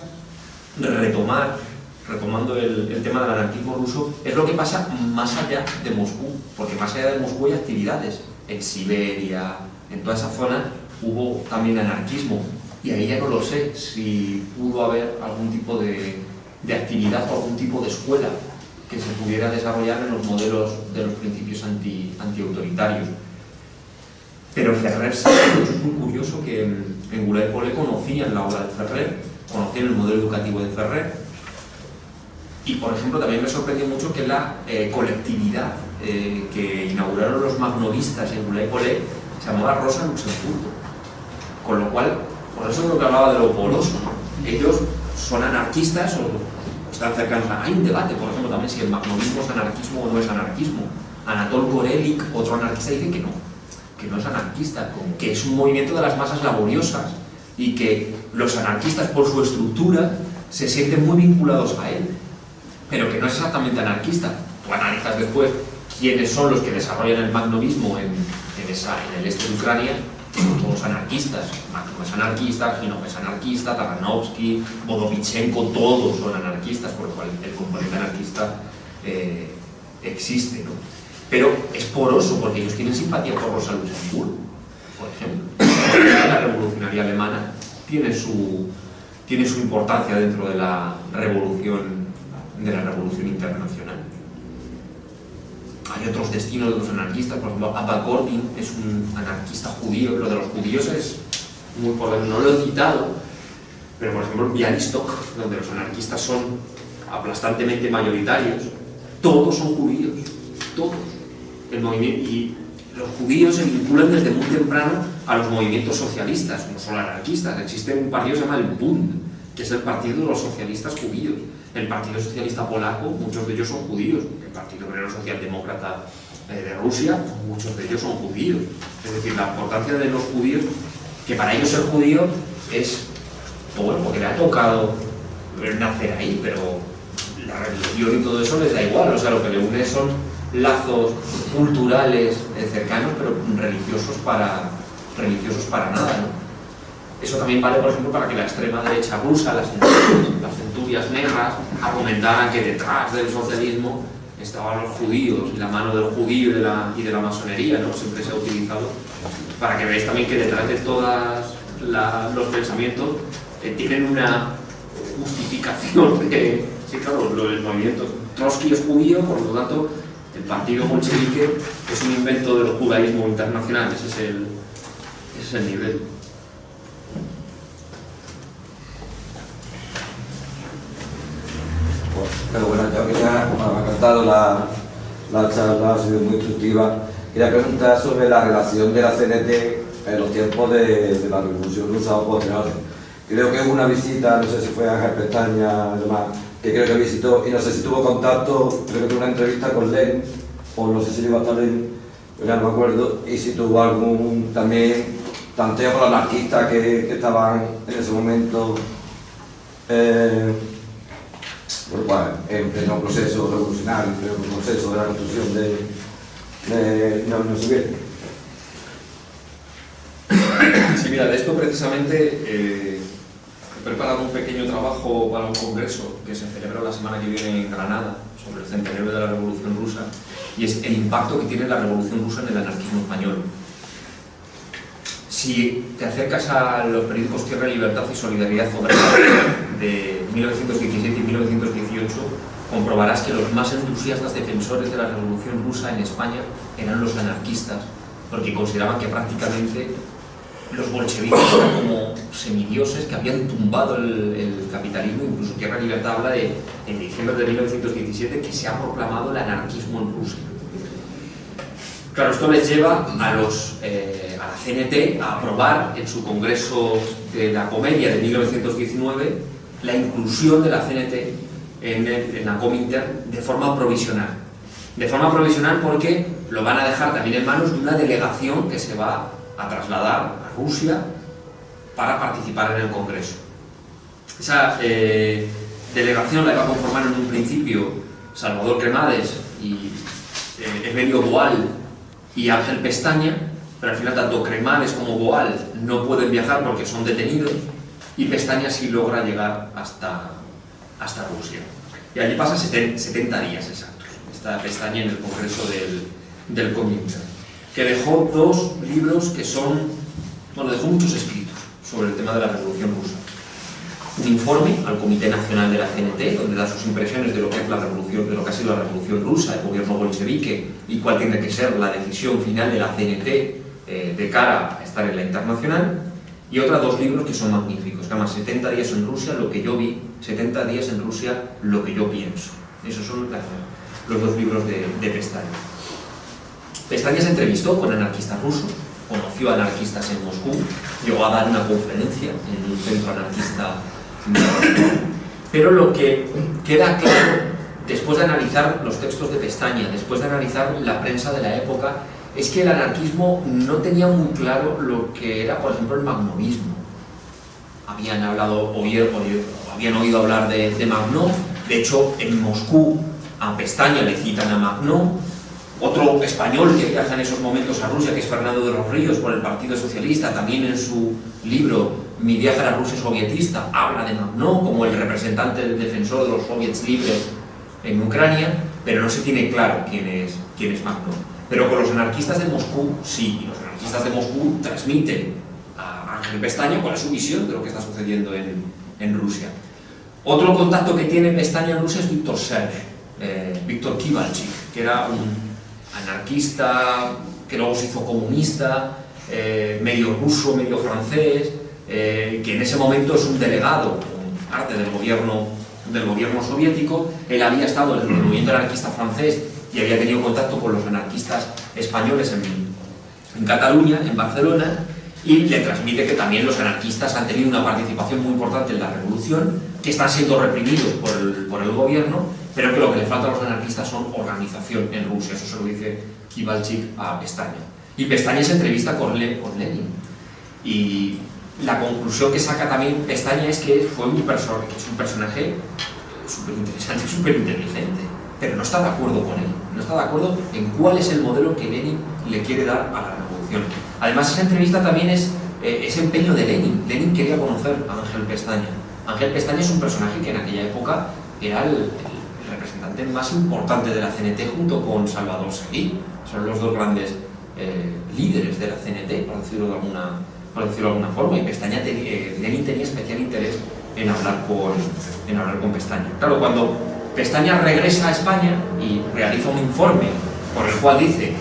retomando el tema del anarquismo ruso, es lo que pasa más allá de Moscú, porque más allá de Moscú hay actividades. En Siberia, en toda esa zona, hubo también anarquismo, y ahí ya no lo sé si pudo haber algún tipo de actividad o algún tipo de escuela que se pudiera desarrollar en los modelos de los principios antiautoritarios. Pero Ferrer sí, es muy curioso que en Gulev-Volé conocían la obra de Ferrer, conocían el modelo educativo de Ferrer. Y, por ejemplo, también me sorprendió mucho que la colectividad que inauguraron los magnovistas en Gulev-Volé se llamaba Rosa Luxemburgo. Con lo cual, por eso es lo que hablaba de lo poroso. Ellos son anarquistas o están cercanos a... Hay un debate, por ejemplo, también si el magnovismo es anarquismo o no es anarquismo. Anatol Gorelik, otro anarquista, dice que no es anarquista, que es un movimiento de las masas laboriosas y que los anarquistas, por su estructura, se sienten muy vinculados a él, pero que no es exactamente anarquista. Tú analizas después quiénes son los que desarrollan el magnovismo en el este de Ucrania, son todos anarquistas. Makhno es anarquista, Ginov es anarquista, Taranovsky, Vodovichenko, todos son anarquistas, por lo cual el componente anarquista existe, ¿no? Pero es poroso, porque ellos tienen simpatía por Rosa Luxemburgo, por ejemplo. La revolucionaria alemana tiene su importancia dentro de la revolución internacional. Hay otros destinos de los anarquistas, por ejemplo, Abba Gordin es un anarquista judío. Lo de los judíos es muy poderoso, no lo he citado, pero por ejemplo en Bialystok, donde los anarquistas son aplastantemente mayoritarios, todos son judíos, todos. El movimiento, y los judíos se vinculan desde muy temprano a los movimientos socialistas, no solo anarquistas. Existe un partido que se llama el Bund, que es el partido de los socialistas judíos. El Partido Socialista Polaco, muchos de ellos son judíos. El Partido Obrero Socialdemócrata de Rusia, muchos de ellos son judíos. Es decir, la importancia de los judíos, que para ellos ser judío es, bueno, porque le ha tocado nacer ahí, pero la religión y todo eso les da igual. O sea, lo que le une son lazos culturales cercanos, pero religiosos para nada, ¿no? Eso también vale, por ejemplo, para que la extrema derecha rusa, las centurias negras, argumentaran que detrás del socialismo estaban los judíos y la mano del judío y de la masonería, ¿no? Siempre se ha utilizado para que veáis también que detrás de todos los pensamientos tienen una justificación de... Sí, claro, el movimiento Trotsky es judío, por lo tanto El partido bolchevique es un invento del judaísmo internacional, ese es el nivel. Pero bueno, yo quería, me ha encantado la charla, ha sido muy instructiva. Quería preguntar sobre la relación de la CNT en los tiempos de la Revolución Rusa o posteriores. Creo que hubo una visita, no sé si fue a Ángel Pestaña, además, que creo que visitó, y no sé si tuvo contacto, creo que tuvo una entrevista con Lenin, o no sé si iba a estar Lenin, ya no me acuerdo, y si tuvo algún también tanteo con los anarquistas que estaban en ese momento en pleno proceso revolucionario, en pleno proceso de la construcción de la Unión Soviética. Sí, mira, de esto precisamente he preparado un pequeño trabajo para un congreso que se celebra la semana que viene en Granada sobre el centenario de la Revolución Rusa, y es el impacto que tiene la Revolución Rusa en el anarquismo español. Si te acercas a los periódicos Tierra, Libertad y Solidaridad Obrera de 1917 y 1918, comprobarás que los más entusiastas defensores de la Revolución Rusa en España eran los anarquistas, porque consideraban que prácticamente los bolcheviques eran como semidioses que habían tumbado el capitalismo. Incluso Tierra Libertad habla en diciembre de 1917 que se ha proclamado el anarquismo en Rusia. Claro, esto les lleva a la CNT a aprobar en su Congreso de la Comedia de 1919 la inclusión de la CNT en la Comintern de forma provisional. De forma provisional porque lo van a dejar también en manos de una delegación que se va a trasladar a Rusia para participar en el Congreso. Esa delegación la iba a conformar en un principio Salvador Cremades y Evelio Boal y Ángel Pestaña, pero al final tanto Cremades como Boal no pueden viajar porque son detenidos, y Pestaña sí logra llegar hasta Rusia. Y allí pasa 70 días exactos. Está Pestaña en el Congreso del Comintern, que dejó dos libros que son, bueno, dejó muchos escritos sobre el tema de la Revolución Rusa. Un informe al Comité Nacional de la CNT, donde da sus impresiones de lo que es la revolución, de lo que ha sido la Revolución Rusa, el gobierno bolchevique, y cuál tiene que ser la decisión final de la CNT de cara a estar en la internacional. Y dos libros que son magníficos, que llaman 70 días en Rusia, lo que yo vi, 70 días en Rusia, lo que yo pienso. Esos son los dos libros de Pestaña. Pestaña se entrevistó con anarquistas rusos, conoció a anarquistas en Moscú, llegó a dar una conferencia en un centro anarquista. Pero lo que queda claro, después de analizar los textos de Pestaña, después de analizar la prensa de la época, es que el anarquismo no tenía muy claro lo que era, por ejemplo, el magnovismo. Habían oído hablar de Magnó. De hecho, en Moscú a Pestaña le citan a Magnó. Otro español que viaja en esos momentos a Rusia, que es Fernando de los Ríos, por el Partido Socialista, también en su libro Mi viaje a la Rusia sovietista habla de Magnó como el representante del defensor de los soviets libres en Ucrania, pero no se tiene claro quién es Magnó. Pero con los anarquistas de Moscú sí, y los anarquistas de Moscú transmiten a Ángel Pestaña cuál es su visión de lo que está sucediendo en Rusia. Otro contacto que tiene Pestaña en Rusia es Víctor Serge, Víctor Kivalchik, que era un anarquista que luego se hizo comunista, medio ruso, medio francés, que en ese momento es un delegado, parte del gobierno soviético. Él había estado en el movimiento anarquista francés y había tenido contacto con los anarquistas españoles en Cataluña, en Barcelona, y le transmite que también los anarquistas han tenido una participación muy importante en la revolución, que están siendo reprimidos por el gobierno, pero que lo que le falta a los anarquistas son organización en Rusia. Eso se lo dice Kivalchik a Pestaña. Y Pestaña se entrevista con Lenin. Y la conclusión que saca también Pestaña es que es un personaje súper interesante, súper inteligente, pero no está de acuerdo con él. No está de acuerdo en cuál es el modelo que Lenin le quiere dar a la revolución. Además, esa entrevista también es empeño de Lenin. Lenin quería conocer a Ángel Pestaña. Ángel Pestaña es un personaje que en aquella época era el representante más importante de la CNT junto con Salvador Seguí. Son los dos grandes líderes de la CNT, por decirlo de alguna forma, y Lenin tenía especial interés en hablar con Pestaña. Claro, cuando Pestañas regresa a España y realiza un informe por el cual dice: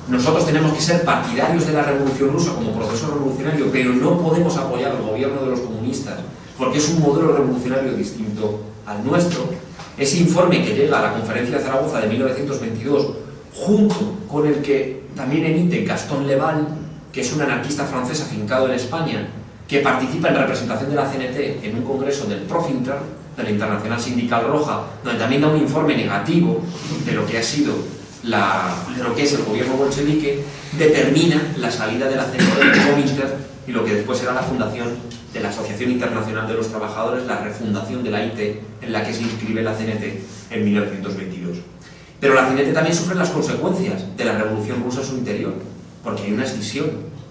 nosotros tenemos que ser partidarios de la Revolución Rusa como proceso revolucionario, pero no podemos apoyar al gobierno de los comunistas porque es un modelo revolucionario distinto al nuestro. Ese informe que llega a la Conferencia de Zaragoza de 1922, junto con el que también emite Gaston Leval, que es un anarquista francés afincado en España, que participa en representación de la CNT en un congreso del Profinter, de la Internacional Sindical Roja, donde también da un informe negativo de lo que ha sido de lo que es el gobierno bolchevique, determina la salida de la CNT del Profinter y lo que después será la fundación de la Asociación Internacional de los Trabajadores, la refundación de la IT, en la que se inscribe la CNT en 1922. Pero la CNT también sufre las consecuencias de la Revolución Rusa en su interior, porque hay una escisión,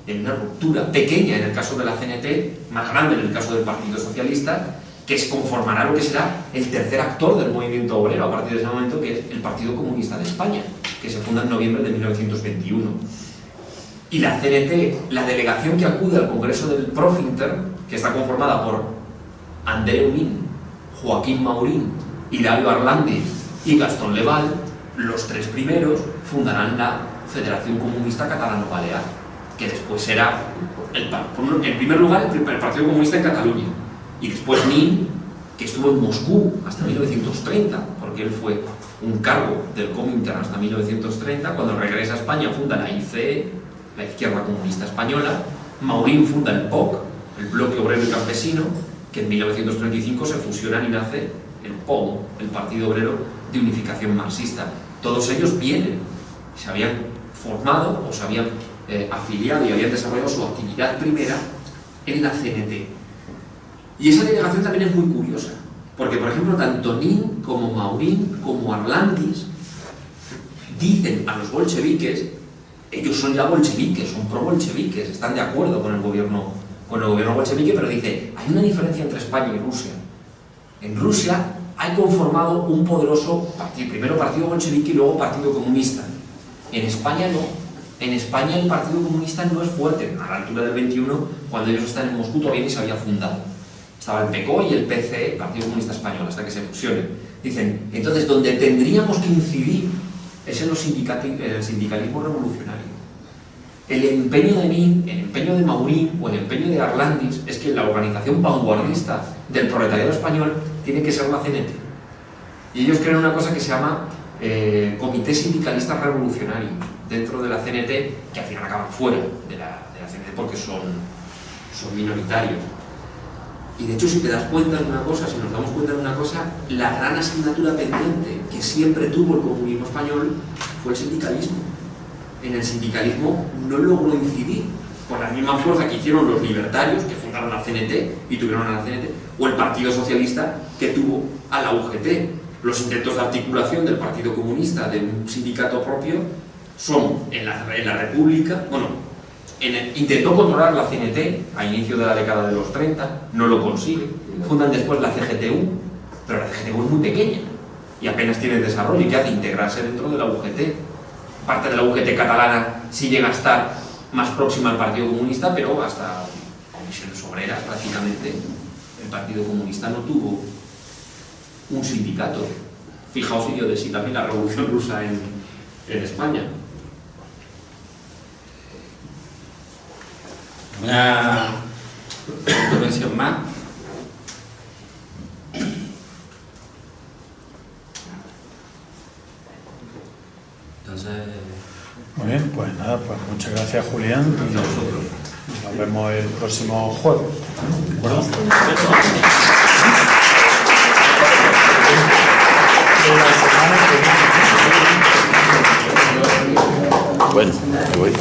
hay una ruptura pequeña en el caso de la CNT, más grande en el caso del Partido Socialista, que conformará lo que será el tercer actor del movimiento obrero a partir de ese momento, que es el Partido Comunista de España, que se funda en noviembre de 1921. Y la CNT, la delegación que acude al Congreso del Profinter, que está conformada por Andreu Nin, Joaquín Maurín, Hilario Arlandes y Gastón Leval, los tres primeros fundarán la Federación Comunista Catalano-Balear, que después será, en primer lugar, el Partido Comunista en Cataluña, y después Nin, que estuvo en Moscú hasta 1930, porque él fue un cargo del Comintern hasta 1930, cuando regresa a España funda la ICE, la Izquierda Comunista Española. Maurín funda el POC, el Bloque Obrero y Campesino, que en 1935 se fusionan y nace el POM, el Partido Obrero de Unificación Marxista. Todos ellos vienen, se habían formado o se habían afiliado y habían desarrollado su actividad primera en la CNT. Y esa delegación también es muy curiosa, porque por ejemplo tanto Nin como Maurín como Arlandis dicen a los bolcheviques, ellos son ya bolcheviques, son pro-bolcheviques, están de acuerdo con el gobierno bolchevique, pero dice, hay una diferencia entre España y Rusia. En Rusia hay conformado un poderoso partido, primero partido bolchevique y luego partido comunista. En España no. En España el Partido Comunista no es fuerte. A la altura del 21, cuando ellos están en Moscú, todavía ni se había fundado. Estaba el PCO y el PCE, el Partido Comunista Español, hasta que se fusionen. Dicen, entonces, donde tendríamos que incidir es en el sindicalismo revolucionario. El empeño de Nin, el empeño de Maurín o el empeño de Arlandis es que la organización vanguardista del proletariado español tiene que ser la CNT. Y ellos crean una cosa que se llama Comité Sindicalista Revolucionario dentro de la CNT, que al final acaban fuera de la CNT porque son minoritarios. Y de hecho, si te das cuenta de una cosa, si nos damos cuenta de una cosa, la gran asignatura pendiente que siempre tuvo el comunismo español fue el sindicalismo. En el sindicalismo no logró incidir con la misma fuerza que hicieron los libertarios, que fundaron la CNT y tuvieron a la CNT, o el Partido Socialista, que tuvo a la UGT. Los intentos de articulación del Partido Comunista de un sindicato propio son en la República, intentó controlar la CNT a inicio de la década de los 30, no lo consigue. Fundan después la CGTU, pero la CGTU es muy pequeña y apenas tiene desarrollo. ¿Y qué hace? Integrarse dentro de la UGT. Parte de la UGT catalana sí llega a estar más próxima al Partido Comunista, pero hasta comisiones obreras prácticamente el Partido Comunista no tuvo un sindicato. Fijaos y yo de sí también la Revolución Rusa en España. Una intervención más. Entonces... Muy bien, pues nada, pues muchas gracias, Julián, y nos vemos el próximo jueves. ¿De acuerdo? Bueno, me voy.